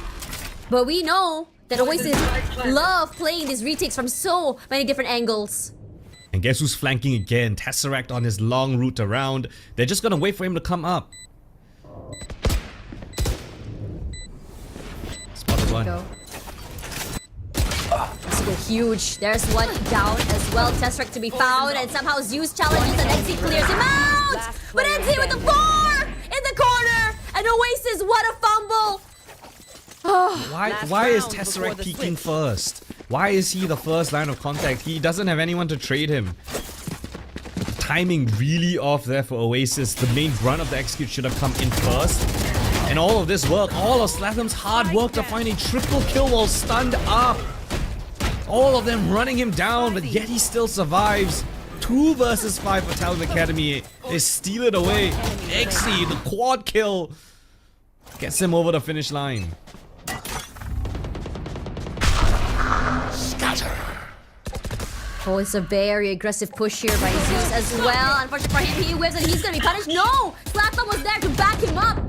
but we know that Oasis love playing these retakes from so many different angles. And guess who's flanking again? Tesseract on his long route around. They're just gonna wait for him to come up. Go. to go huge. There's one down as well. Tesseract to be found, and somehow Zeus challenges and Exi clears him out! But Exi with the 4 in the corner! And Oasis, what a fumble! Why is Tesseract peeking first? Why is he the first line of contact? He doesn't have anyone to trade him. Timing really off there for Oasis. The main brunt of the execute should have come in first. And all of this work, all of Slatham's hard work to find a triple kill while stunned up. All of them running him down, but yet he still survives. 2 versus 5 for Talon Academy. They steal it away. Exi, the quad kill, gets him over the finish line. Oh, it's a very aggressive push here by Zeus as well. Unfortunately for him, he whips and he's gonna be punished. No! Slatham was there to back him up.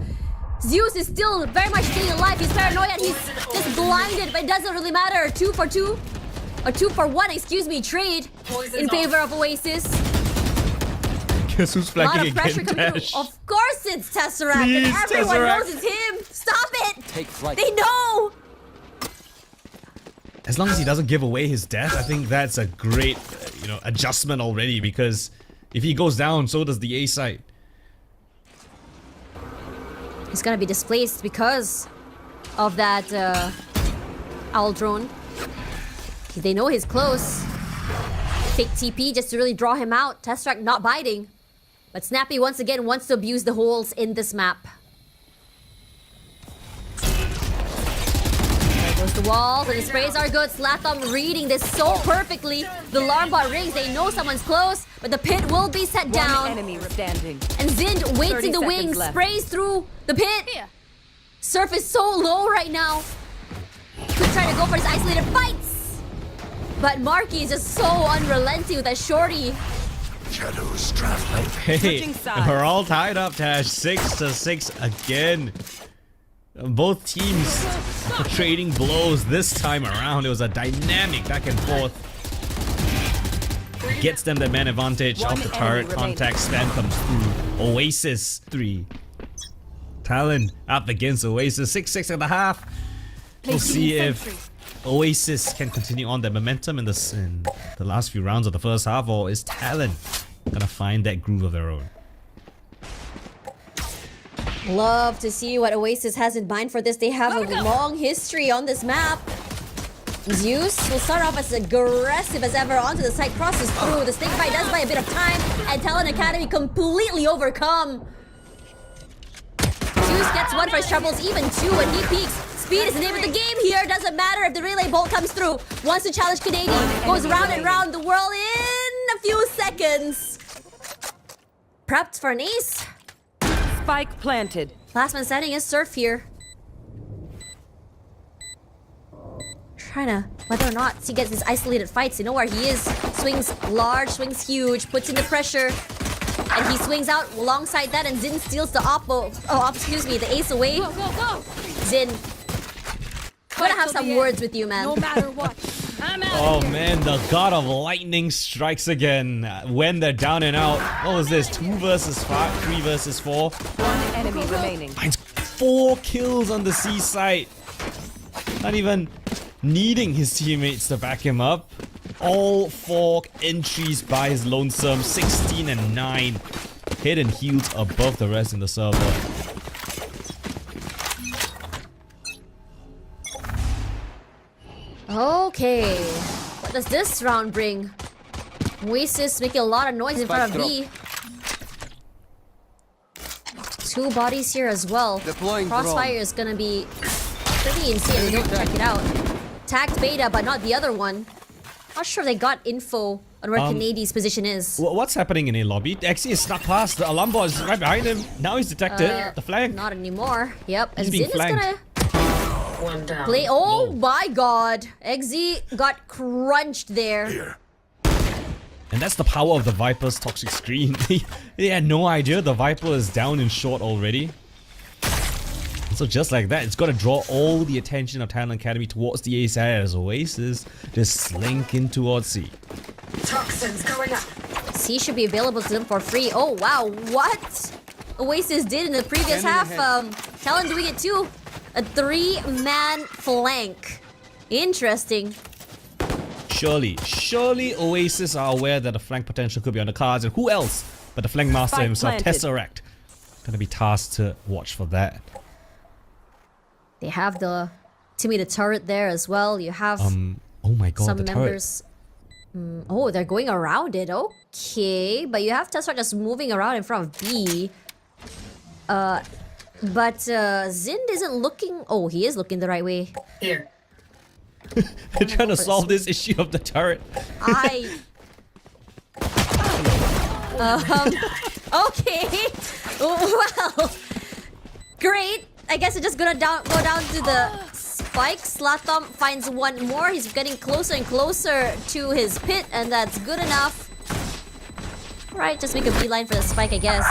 Zeus is still very much staying alive. He's paranoid and he's just blinded, but it doesn't really matter. 2 for 2, or 2 for 1, excuse me, trade in favor of Oasis. Guess who's A lot flagging of pressure again, coming Tash? through. Of course it's Tesseract, Please, and everyone Tesseract. knows it's him. Stop it! Take flight. They know! As long as he doesn't give away his death, I think that's a great, adjustment already, because if he goes down, so does the A side. He's gonna be displaced because of that owl drone. They know he's close. Fake TP just to really draw him out. Tesseract not biting. But Snappy once again wants to abuse the holes in this map. There goes the walls and the sprays are good. Slatham reading this so perfectly. The alarm bot rings. They know someone's close, but the pit will be set One down. enemy standing. And Zind waits 30 in the wings, seconds left. sprays through the pit. Surf is so low right now. Could try to go for his isolated fights. But Marky is just so unrelenting with that shorty. Shadows traveling. Hey, Switching sides. we're all tied up, Tash. 6-6 again. Both teams are trading blows this time around. It was a dynamic back and forth. Gets them the man advantage One off the enemy turret. remaining. Contact spam comes through. Oasis 3. Talon up against Oasis. 6-6 at the half. We'll see if Oasis can continue on their momentum in the last few rounds of the first half, or is Talon gonna find that groove of their own? Love to see what Oasis has in mind for this. They have a long history on this map. Zeus will start off as aggressive as ever onto the side, crosses through. The snake bite does buy a bit of time, and Talon Academy completely overcome. Zeus gets 1 for his troubles, even 2 when he peaks. Speed is the name of the game here. Doesn't matter if the relay bolt comes through. Wants to challenge Canadian. Goes round and round the world in a few seconds. Prepped for an ace. Spike planted. Last man standing is Surf here. Trying to, whether or not he gets his isolated fights, you know where he is. Swings large, swings huge, puts in the pressure. And he swings out alongside that, and Zin steals the the ace away. Go, go, go! Zin, I'm gonna have some words with you, man. No matter what. I'm out Oh of here. man, the god of lightning strikes again when they're down and out. What was this? 2 versus 5, 3 versus 4. One enemy remaining. Finds 4 kills on the C site. Not even needing his teammates to back him up. All 4 entries by his lonesome. 16 and 9. Hit and healed above the rest in the server. Okay, what does this round bring? Oasis making a lot of noise in front of B. 2 bodies here as well. Deploying Crossfire drone. is gonna be pretty insane. They don't check it out. Tagged beta, but not the other one. Not sure they got info on where Canadian's position is. What's happening in a lobby? Actually, is snuck past. The alarm bot is right behind him. Now he's detected. The flank. Not anymore. Yep, and He's being Zin is gonna One down. play. Oh my god. Exi got crunched there. And that's the power of the Viper's toxic screen. They had no idea the Viper is down in short already. So just like that, it's got to draw all the attention of Talon Academy towards the A side as Oasis just slink in towards C. Toxins going up. C should be available to them for free. Oh wow, what Oasis did in the previous half. Talon doing it too. A 3-man flank. Interesting. Surely Oasis are aware that the flank potential could be on the cards, and who else but the flank master Spike himself, planted. Tesseract, gonna be tasked to watch for that. They have the Timmy the turret there as well. You have Oh my god, some the turret. members. Oh, they're going around it. Okay, but you have Tesseract just moving around in front of B. But Zind isn't looking. Oh, he is looking the right way. Here. They're trying to solve this issue of the turret. Okay. Well, great. I guess we're just gonna go down to the spike. Slathom finds one more. He's getting closer and closer to his pit, and that's good enough. Right, just make a beeline for the spike, I guess.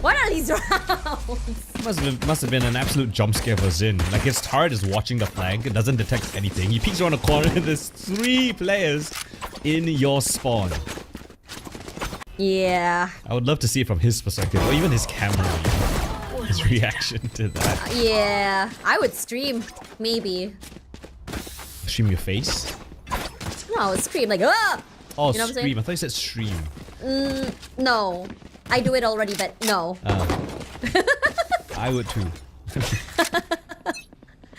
What are these rounds? Must have been an absolute jump scare for Zin. Like, his turret is watching the flank, it doesn't detect anything. He peeks around the corner and there's 3 players in your spawn. Yeah. I would love to see it from his perspective, or even his camera view. His reaction to that. Yeah. I would stream, maybe. Stream your face? No, I would scream like, ah! Oh, You know what I'm saying? stream. I thought you said stream. No. I do it already, but no. I would too.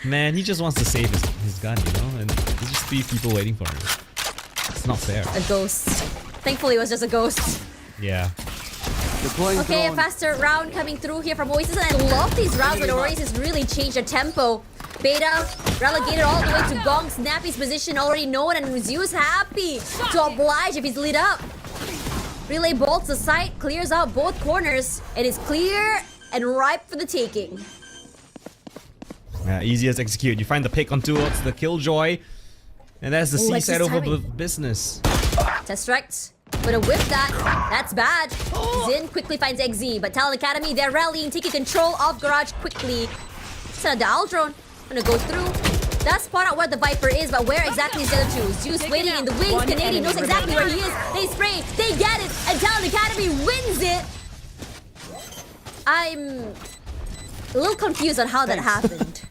Man, he just wants to save his gun, you know? And there's just 3 people waiting for him. It's not fair. A ghost. Thankfully, it was just a ghost. Yeah. Okay, a faster round coming through here from Oasis, and I love these rounds where Oasis really changed their tempo. Beta relegated all the way to Gong. Snappy's position already known, and Zeus happy to oblige if he's lit up. Relay bolts the site, clears out both corners. It is clear and ripe for the taking. Yeah, easy as execute. You find the pick on towards the Killjoy, and that's the C side over business. Tesseract with a whip that's bad. Zin quickly finds XZ, but Talon Academy, they're rallying, taking control of Garage quickly. Send the Owl Drone, gonna go through. That's spot out where the Viper is, but where exactly is the other 2? Zeus waiting in the wings. One Canadian knows enemy exactly where he is. They spray, they get it, and Talon Academy wins it. I'm a little confused on how that happened.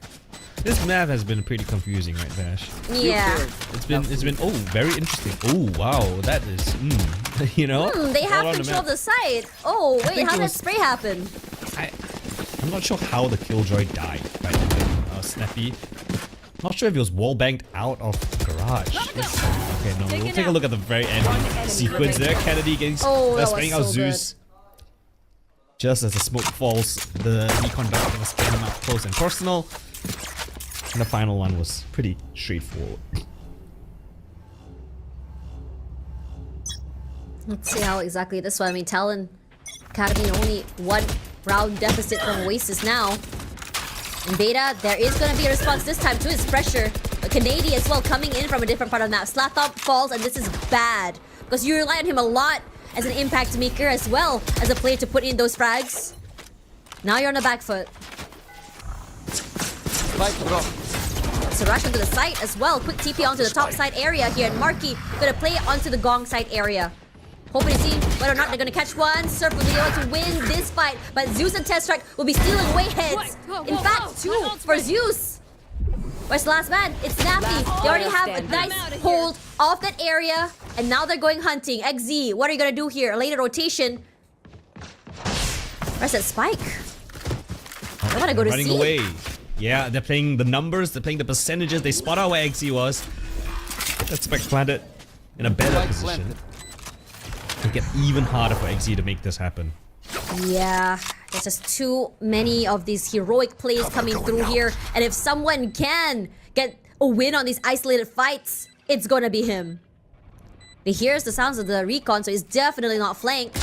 This map has been pretty confusing, right, Dash? Yeah. It's been oh, very interesting. Oh wow, that is you know. They have all on the control map. of the site. Oh wait, think how it did that was- spray happen? I'm not sure how the Killjoy died, right? Snappy. Not sure if it was wall banged out of garage. Okay, no, we'll take a look at the very end sequence there. Kennedy getting that spraying was out so Zeus. Just as the smoke falls, the recon dart gonna scan him out close and personal. And the final one was pretty straightforward. Let's see how exactly this one. I mean, Talon Academy only 1 round deficit from Oasis now. In Beta, there is going to be a response this time to his pressure. A Canadian as well coming in from a different part of the map. Slathop falls, and this is bad. Because you rely on him a lot as an impact maker as well as a player to put in those frags. Now you're on the back foot. So rush onto the site as well. Quick TP onto the top side area here. And Marky gonna play it onto the Gong side area. Hoping to see whether or not they're gonna catch one. Surf will be able to win this fight. But Zeus and Tesseract will be stealing away heads. In fact, 2 for Zeus. Where's the last man? It's Snappy. They already have a nice hold off that area. And now they're going hunting. XZ, what are you gonna do here? A later rotation. Where's that spike? I wanna go to Running C. away. Yeah, they're playing the numbers, they're playing the percentages. They spot out where XZ was. That spike planted in a better position. It'll get even harder for XZ to make this happen. Yeah, there's just too many of these heroic plays coming through here. And if someone can get a win on these isolated fights, it's gonna be him. He hears the sounds of the recon, so he's definitely not flanked.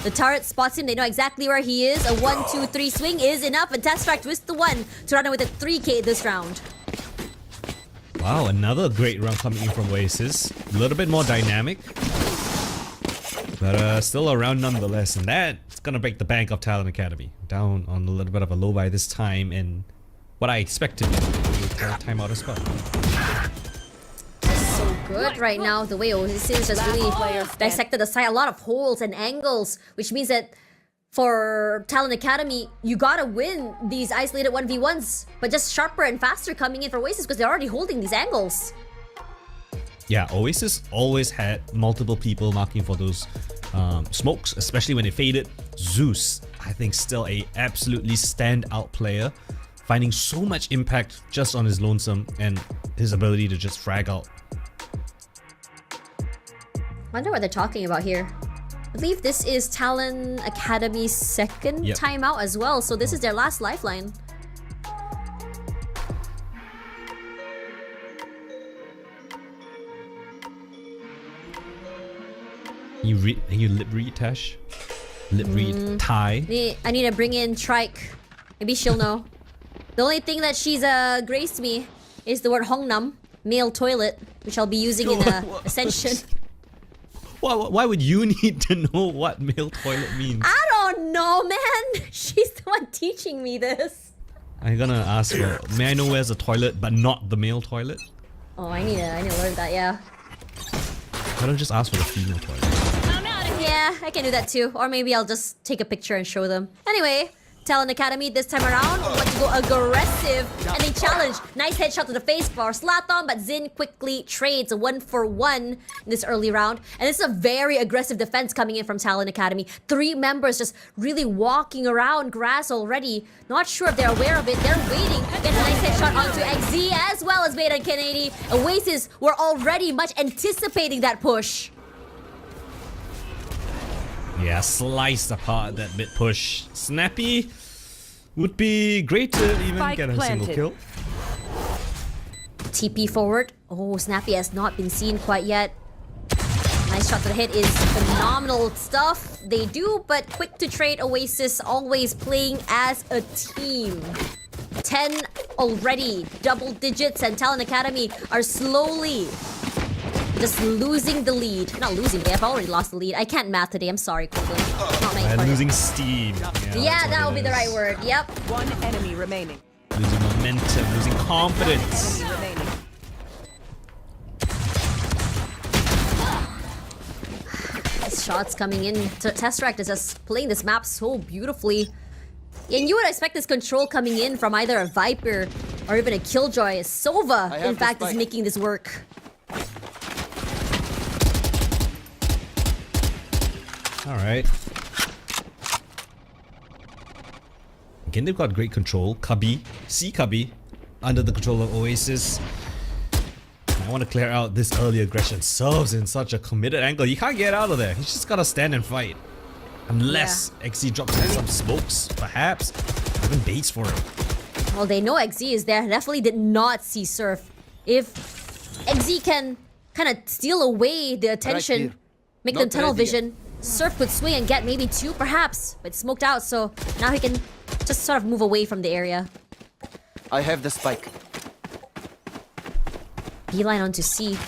The turret spots him, they know exactly where he is. A 1-2-3 swing is enough, and Tesseract twists the 1 to run away with a 3K this round. Wow, another great round coming in from Oasis. A little bit more dynamic. But still a round nonetheless, and that's gonna break the bank of Talon Academy. Down on a little bit of a low buy this time, and what I expected a timeout as well. So good right now, the way Oasis just really dissected the site. A lot of holes and angles, which means that for Talon Academy, you gotta win these isolated 1v1s, but just sharper and faster coming in for Oasis because they're already holding these angles. Yeah, Oasis always had multiple people marking for those smokes, especially when they faded. Zeus, I think, still a absolutely standout player, finding so much impact just on his lonesome and his ability to just frag out. Wonder what they're talking about here. I believe this is Talon Academy's second timeout as well, so this is their last lifeline. You lip read, Tash? Lip read, Thai? I need to bring in Trike. Maybe she'll know. The only thing that she's graced me is the word Hongnam, male toilet, which I'll be using in Ascension. Why would you need to know what male toilet means? I don't know, man. She's the one teaching me this. I'm gonna ask her, may I know where's the toilet but not the male toilet? Oh, I need to learn that, yeah. Why don't just ask for the female toilet? I'm out of here. Yeah, I can do that too. Or maybe I'll just take a picture and show them. Anyway, Talon Academy this time around want to go aggressive and they challenge. Nice headshot to the face for Slaton, but Zin quickly trades a 1-for-1 in this early round. And this is a very aggressive defense coming in from Talon Academy. 3 members just really walking around grass already. Not sure if they're aware of it. They're waiting. Gets a nice headshot onto XZ as well as Beta and Kennedy. Oasis were already much anticipating that push. Yeah, sliced apart that mid push. Snappy would be great to even Spike get a planted. single kill. TP forward. Oh, Snappy has not been seen quite yet. Nice shot to the hit is phenomenal stuff. They do, but quick to trade. Oasis always playing as a team. 10 already, double digits, and Talon Academy are slowly just losing the lead. Not losing, they have already lost the lead. I can't math today, I'm sorry, Coco. Not my part. Losing steam. Yeah, that would be the right word. Yep. One enemy remaining. Losing momentum, losing confidence. Enemy remaining. These shots coming in. Tesseract is just playing this map so beautifully. And you would expect this control coming in from either a Viper or even a Killjoy. Sova, in fact, is making this work. Alright. Again, they've got great control. Cubby, see Cubby, under the control of Oasis. I want to clear out this early aggression. Serves in such a committed angle. You can't get out of there. He's just gotta stand and fight. Unless XZ drops in some smokes, perhaps. Even baits for it. Well, they know XZ is there. Definitely did not see Surf. If XZ can kind of steal away the attention, make them tunnel vision, Surf could swing and get maybe 2 perhaps, but smoked out, so now he can just sort of move away from the area. I have the spike. Beeline onto C.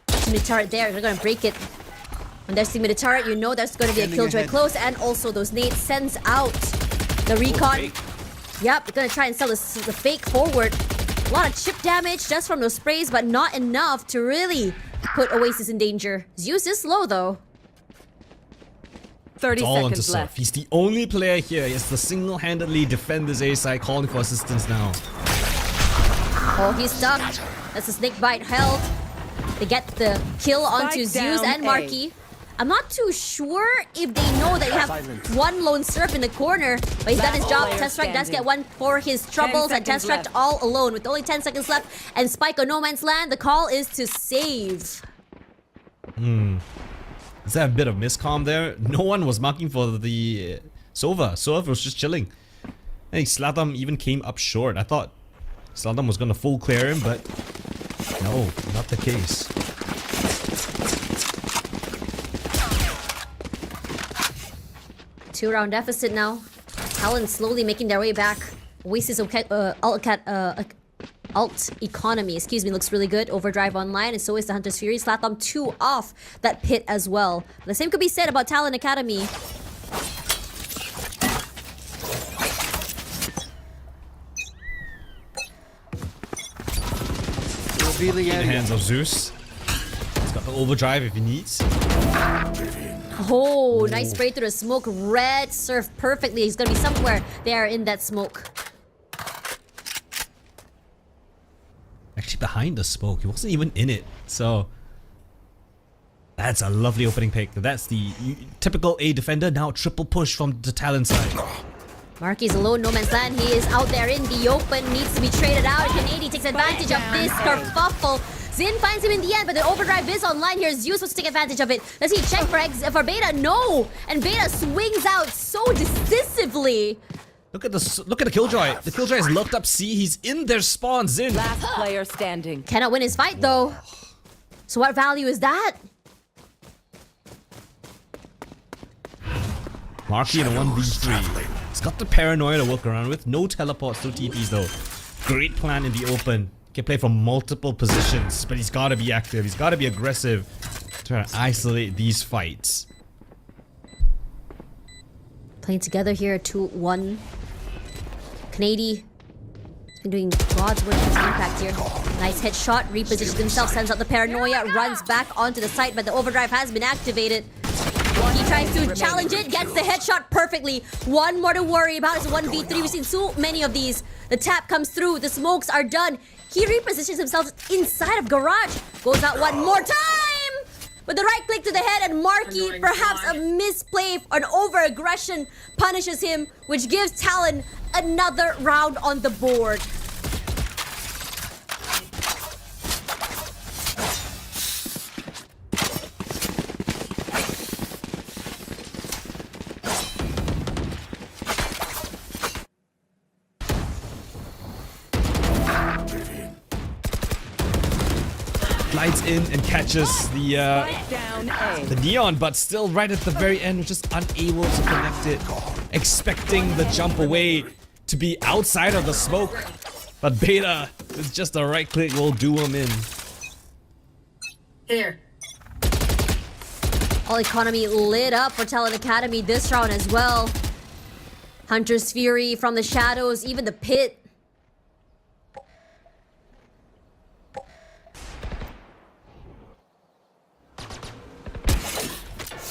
Timid turret there, they're gonna break it. When there's timid turret, you know there's gonna be a Killjoy close, and also those nades sends out the recon. Yep, they're gonna try and sell the fake forward. A lot of chip damage just from those sprays, but not enough to really put Oasis in danger. Zeus is slow though. 30 It's all onto seconds Surf. left. He's the only player here. He has to single-handedly defend this A side, calling for assistance now. Oh, he's stuck. That's a snake bite held. They get the kill onto Zeus down and Marky. I'm not too sure if they know that you have one lone Surf in the corner, but he's done his job. Tesseract does get one for his troubles, and seconds Tesseract left. all alone with only 10 seconds left. And Spike on no man's land. The call is to save. Is that a bit of miscomm there? No one was marking for the Sova. Sova was just chilling. Hey, Slatam even came up short. I thought Slatam was gonna full clear him, but no, not the case. Two-round deficit now. Talon slowly making their way back. Oasis alt economy, excuse me, looks really good. Overdrive online, and so is the Hunter's Fury. Slatom 2 off that pit as well. The same could be said about Talon Academy. In the hands of Zeus. He's got the overdrive if he needs. Oh, nice spray through the smoke. Red Surf perfectly. He's gonna be somewhere there in that smoke. Actually behind the smoke. He wasn't even in it. So that's a lovely opening pick. That's the typical A defender. Now triple push from the Talon side. Marky's alone, no man's land. He is out there in the open, needs to be traded out. Canadian takes advantage of this kerfuffle. Zin finds him in the end, but the overdrive is online here. Zeus wants to take advantage of it. Does he check for Beta? No! And Beta swings out so decisively. Look at the Killjoy. The Killjoy has looked up C. He's in their spawn. Zin. Last player standing. Cannot win his fight though. So what value is that? Marky in a 1v3. He's got the paranoia to work around with. No teleports, no TPs though. Great plan in the open. Can play from multiple positions, but he's got to be active. He's got to be aggressive. Trying to isolate these fights. Playing together here, 2-1. Canady has been doing God's work with his impact here. Nice headshot, repositions himself, sends out the paranoia, runs back onto the site, but the overdrive has been activated. He tries to challenge it, gets the headshot perfectly. One more to worry about is 1v3. We've seen so many of these. The tap comes through, the smokes are done. He repositions himself inside of Garage. Goes out one more time! With the right click to the head, and Marky, perhaps a misplay or an over-aggression, punishes him, which gives Talon another round on the board. Glides in and catches the Down A. the Neon, but still right at the very end, was just unable to connect it. Expecting the jump away to be outside of the smoke. But Beta, with just a right click, will do him in. Here. All economy lit up for Talon Academy this round as well. Hunter's Fury from the shadows, even the pit.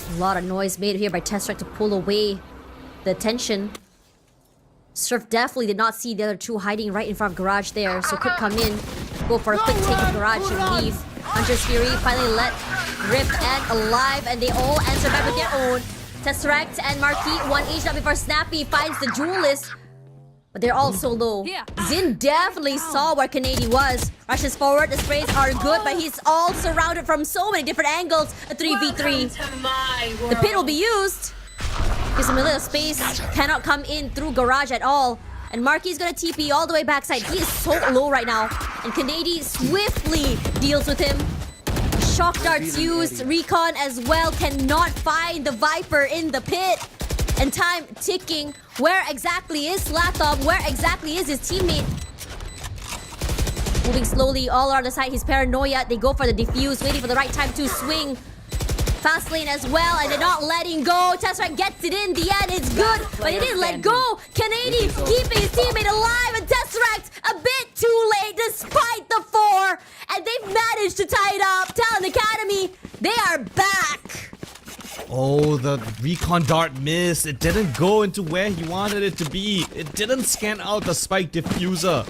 A lot of noise made here by Tesseract to pull away the attention. Surf definitely did not see the other two hiding right in front of Garage there, so could come in, go for a quick take of Garage and leave. Hunter's Fury finally let rip and alive, and they all answer back with their own. Tesseract and Marquis, one each up before Snappy finds the duelist. But they're all so low. Zin definitely saw where Canady was. Rushes forward, the sprays are good, but he's all surrounded from so many different angles. A 3v3. The pit will be used. Gives him a little space. Cannot come in through Garage at all. And Marky's gonna TP all the way backside. He is so low right now. And Canady swiftly deals with him. Shock darts used. Recon as well. Cannot find the Viper in the pit. And time ticking. Where exactly is Slathom? Where exactly is his teammate? Moving slowly all around the side. His paranoia. They go for the defuse. Waiting for the right time to swing. Fast lane as well. And they're not letting go. Tesseract gets it in the end. It's good. But he didn't let go. Canady keeping his teammate alive. And Tesseract a bit too late despite the 4. And they've managed to tie it up. Talon Academy, they are back. Oh, the recon dart missed. It didn't go into where he wanted it to be. It didn't scan out the spike diffuser.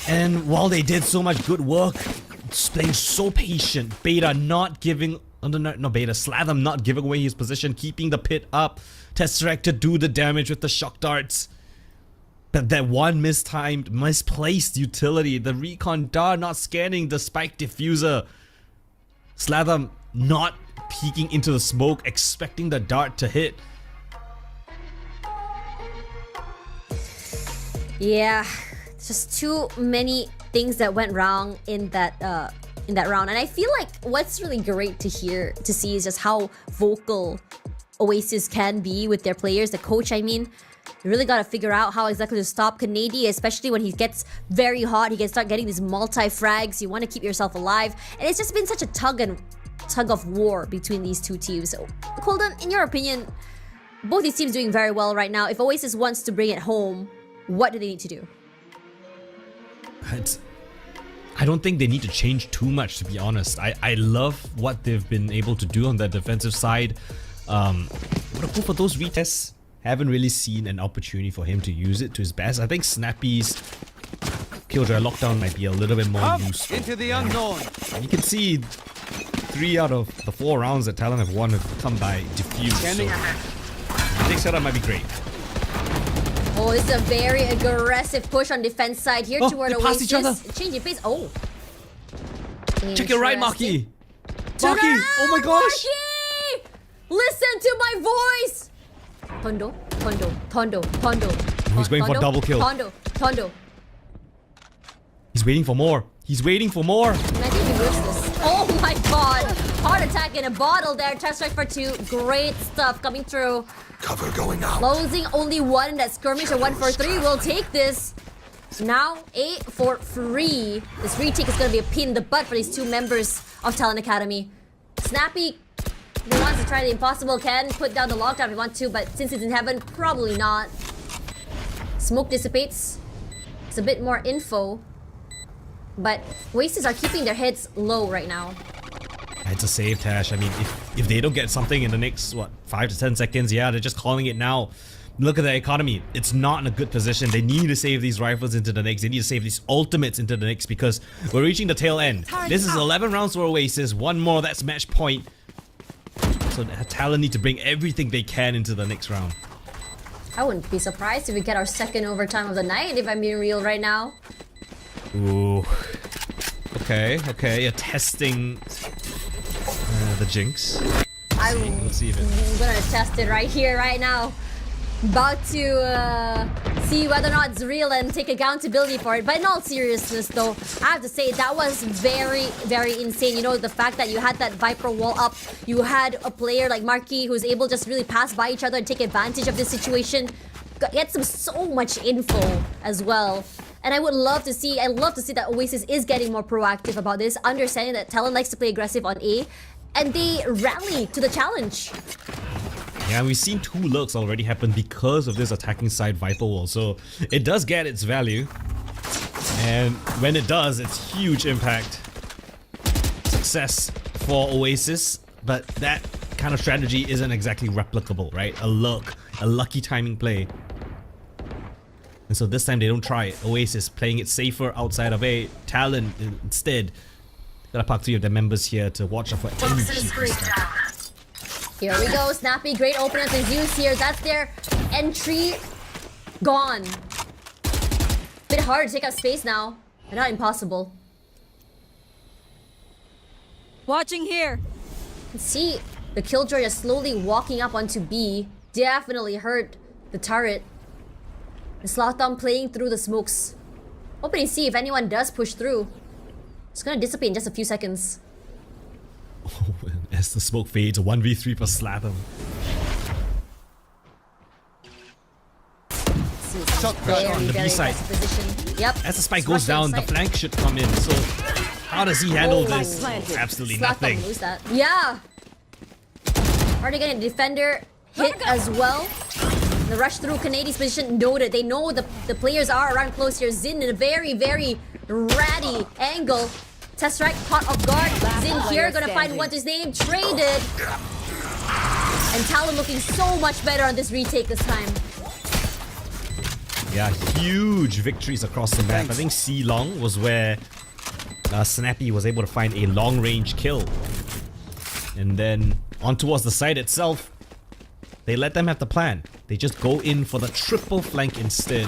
And while they did so much good work, playing so patient, Beta not giving... No, Beta, Slathom not giving away his position, keeping the pit up. Tesseract to do the damage with the shock darts. But that one mistimed, misplaced utility. The recon dart not scanning the spike diffuser. Slathom not peeking into the smoke, expecting the dart to hit. Yeah, just too many things that went wrong in that round. And I feel like what's really great to see is just how vocal Oasis can be with their players, the coach I mean. You really gotta figure out how exactly to stop Canady, especially when he gets very hot. He can start getting these multi-frags. You want to keep yourself alive. And it's just been such a tug of war between these two teams. So, Colden, in your opinion, both these teams doing very well right now. If Oasis wants to bring it home, what do they need to do? I don't think they need to change too much, to be honest. I love what they've been able to do on the defensive side. But for those retests, haven't really seen an opportunity for him to use it to his best. I think Snappy's Killjoy lockdown might be a little bit more useful. Into the unknown. And you can see 3 out of the 4 rounds that Talon have won have come by defuse. So the next setup might be great. Oh, this is a very aggressive push on defense side here toward they passed each other. Oasis. Changing pace. Oh. Check it right, Maki. Turn Maki! around, Oh my gosh! Maki! Listen to my voice! Tondo, Tondo, Tondo, Tondo. He's going for double kill. Tondo, Tondo. He's waiting for more. He's waiting for more. And I think he wins this. Oh my god! Heart attack in a bottle there. Test strike for 2. Great stuff coming through. Cover going out. Losing only 1 in that skirmish, or 1 for 3. We'll take this. Now 8 for 3. This retake is going to be a pain in the butt for these 2 members of Talon Academy. Snappy, if he wants to try the impossible, can put down the lockdown if he wants to, but since he's in heaven, probably not. Smoke dissipates. It's a bit more info. But Oasis are keeping their heads low right now. It's a save, Tash. I mean, if they don't get something in the next, 5 to 10 seconds, yeah, they're just calling it now. Look at the economy. It's not in a good position. They need to save these rifles into the next. They need to save these ultimates into the next because we're reaching the tail end. This is 11 rounds for Oasis. 1 more, that's match point. So Talon need to bring everything they can into the next round. I wouldn't be surprised if we get our second overtime of the night, if I'm being real right now. Ooh. Okay, you're testing the jinx. I'm see if gonna test it right here, right now. About to see whether or not it's real and take accountability for it. But in all seriousness though, I have to say that was very, very insane. You know, the fact that you had that Viper wall up, you had a player like Marky who's able to just really pass by each other and take advantage of this situation. Get so much info as well. And I would love to see, that Oasis is getting more proactive about this, understanding that Talon likes to play aggressive on A, and they rally to the challenge. Yeah, we've seen 2 lurks already happen because of this attacking side Viper wall, so it does get its value. And when it does, it's huge impact. Success for Oasis, but that kind of strategy isn't exactly replicable, right? A lurk, a lucky timing play. And so this time they don't try it. Oasis playing it safer outside of A. Talon instead. Gotta park 3 of their members here to watch out for any cheeky stuff. Here we go, Snappy, great opener to Zeus here. That's their entry gone. Bit hard to take up space now, but not impossible. Watching here. See, the Killjoy is slowly walking up onto B. Definitely hurt the turret. The Slothdown playing through the smokes. Hoping to see if anyone does push through. It's gonna dissipate in just a few seconds. Oh, as the smoke fades, a 1v3 per Slatham. On the B side. Position. Yep. As the spike goes down, the flank should come in. So how does he handle this? Absolutely nothing. Lose that. Yeah. Already getting a defender hit as well. The rush through Canadian's position noted. They know the players are around close here. Zin in a very, very ratty angle. Test strike caught off guard. Zin here gonna find what's his name. Traded. And Talon looking so much better on this retake this time. Yeah, huge victories across the map. I think C long was where Snappy was able to find a long range kill. And then on towards the side itself, they let them have the plan. They just go in for the triple flank instead,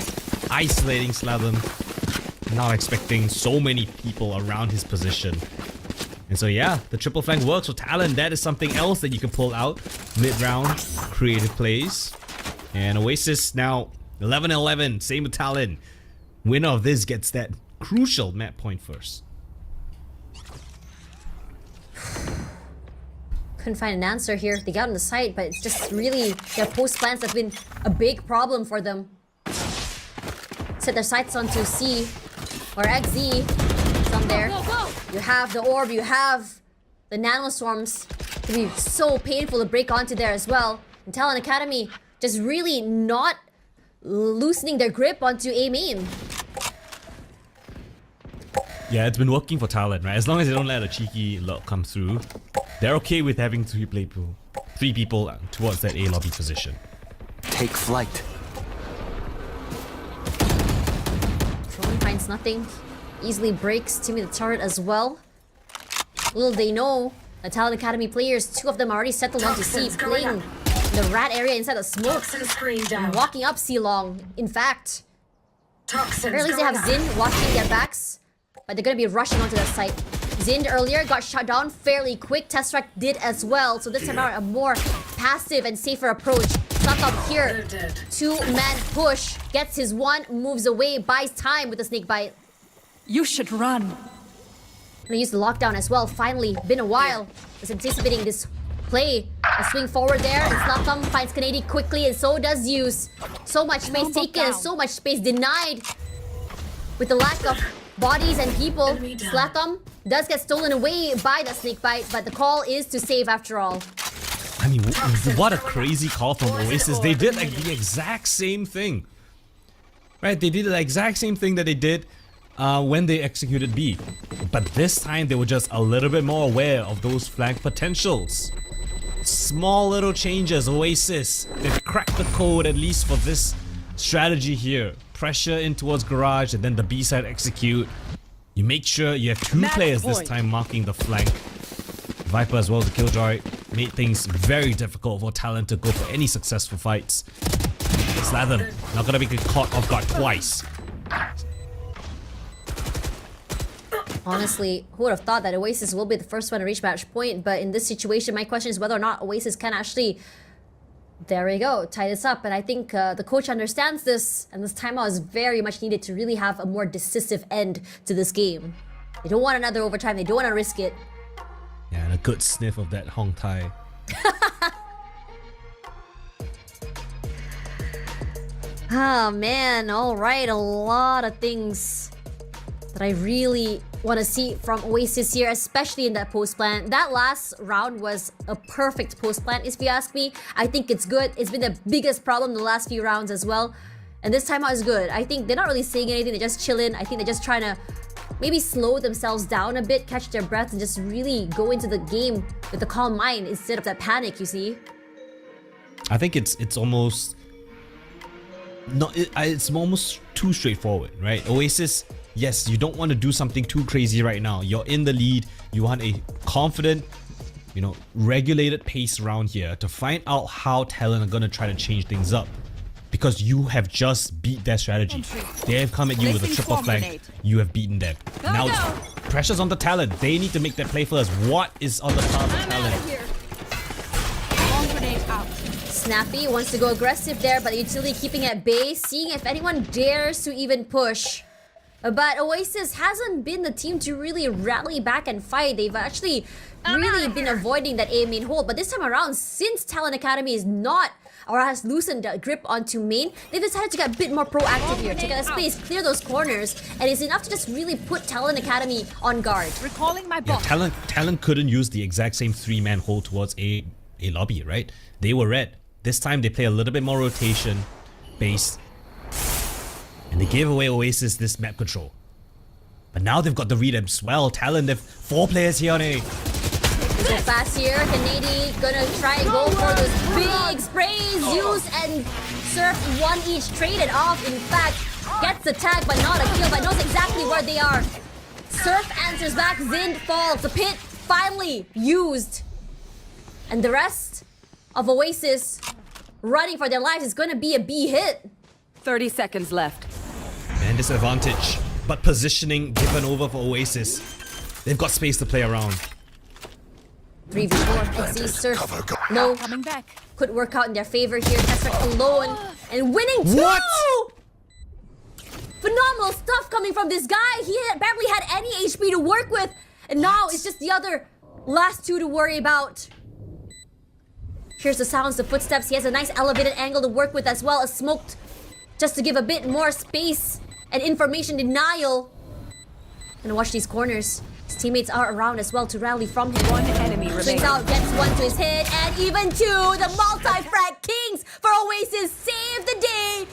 isolating Slatham, not expecting so many people around his position. And so yeah, the triple flank works for Talon. That is something else that you can pull out mid-round, creative plays. And Oasis now 11-11, same with Talon. Winner of this gets that crucial map point first. Couldn't find an answer here. They got on the site, but it's just really their post plans have been a big problem for them. Set their sights onto C or XZ from there. You have the orb, you have the nanoswarms. It can be so painful to break onto there as well. And Talon Academy just really not loosening their grip onto A main. Yeah, it's been working for Talon, right? As long as they don't let a cheeky lock come through, they're okay with having 3 people towards that A lobby position. Take flight. Throwing finds nothing. Easily breaks teammate the turret as well. Little they know, the Talon Academy players, 2 of them already settled onto C, Toxins going playing the rat area inside the smoke. Toxin screen down. And walking up C long. In fact, Toxins or at least they going have up. Xin watching their backs, but they're gonna be rushing onto that site. Xin earlier got shut down fairly quick. Tesseract did as well, so this time around a more passive and safer approach. Stuck up here. They're dead. 2-man push. Gets his one, moves away, buys time with the snake bite. You should run. Gonna use the lockdown as well. Finally, been a while. Was anticipating this play. A swing forward there, and Slapcom finds Kennedy quickly, and so does Zeus. So much space taken, and so much space denied. With the lack of bodies and people, Enemy down. Slapcom does get stolen away by the snake bite, but the call is to save after all. I mean, what a crazy call from Oasis. They did like the exact same thing. Right, they did the exact same thing that they did when they executed B. But this time they were just a little bit more aware of those flank potentials. Small little changes, Oasis. They've cracked the code at least for this strategy here. Pressure in towards garage and then the B side execute. You make sure you have 2 Match players this point. time marking the flank. Viper as well as the Killjoy made things very difficult for Talon to go for any successful fights. Slatham not gonna be caught off guard twice. Honestly, who would have thought that Oasis will be the first one to reach match point, but in this situation, my question is whether or not Oasis can actually, there we go, tie this up. And I think the coach understands this, and this timeout is very much needed to really have a more decisive end to this game. They don't want another overtime, they don't want to risk it. Yeah, and a good sniff of that Hong Tai. Oh man, alright, a lot of things that I really want to see from Oasis here, especially in that post plan. That last round was a perfect post plan, if you ask me. I think it's good. It's been the biggest problem the last few rounds as well. And this timeout is good. I think they're not really saying anything, they're just chilling. I think they're just trying to maybe slow themselves down a bit, catch their breath, and just really go into the game with a calm mind instead of that panic, you see. I think it's almost it's almost too straightforward, right? Oasis, yes, you don't want to do something too crazy right now. You're in the lead. You want a confident, regulated pace around here to find out how Talon are going to try to change things up. Because you have just beat their strategy. They have come at you with a triple flank. You have beaten them. Now pressure's on the Talon. They need to make their play first. What is on the top of Talon? Long grenade out. Snappy wants to go aggressive there, but utility keeping at bay, seeing if anyone dares to even push. But Oasis hasn't been the team to really rally back and fight. They've actually really been avoiding that A main hold. But this time around, since Talon Academy is not or has loosened the grip onto main, they've decided to get a bit more proactive here. Take out the space, clear those corners, and it's enough to just really put Talon Academy on guard. Recalling my Yeah, boss. Talon couldn't use the exact same 3-man hold towards a lobby, right? They were red. This time they play a little bit more rotation based. And they gave away Oasis this map control. But now they've got the read as well. Talon, they've 4 players here on A. So fast here, Kennedy gonna try and go for those big sprays, Zeus and Surf, one each traded off. In fact, gets the tag but not a kill, but knows exactly where they are. Surf answers back, Xin falls, the pit finally used. And the rest of Oasis running for their lives is gonna be a B hit. 30 seconds left. Man disadvantage, but positioning given over for Oasis. They've got space to play around. 3v4, XZ, Surf, low, Coming back. could work out in their favor here. Tesseract alone and winning too! What? Phenomenal stuff coming from this guy. He barely had any HP to work with, and now it's just the other last 2 to worry about. Here's the sounds, the footsteps. He has a nice elevated angle to work with as well as smoked, just to give a bit more space and information denial. Gonna watch these corners. His teammates are around as well to rally from him. One enemy Swings remaining. out, gets 1 to his head, and even 2. The multi-frag kings for Oasis save the day.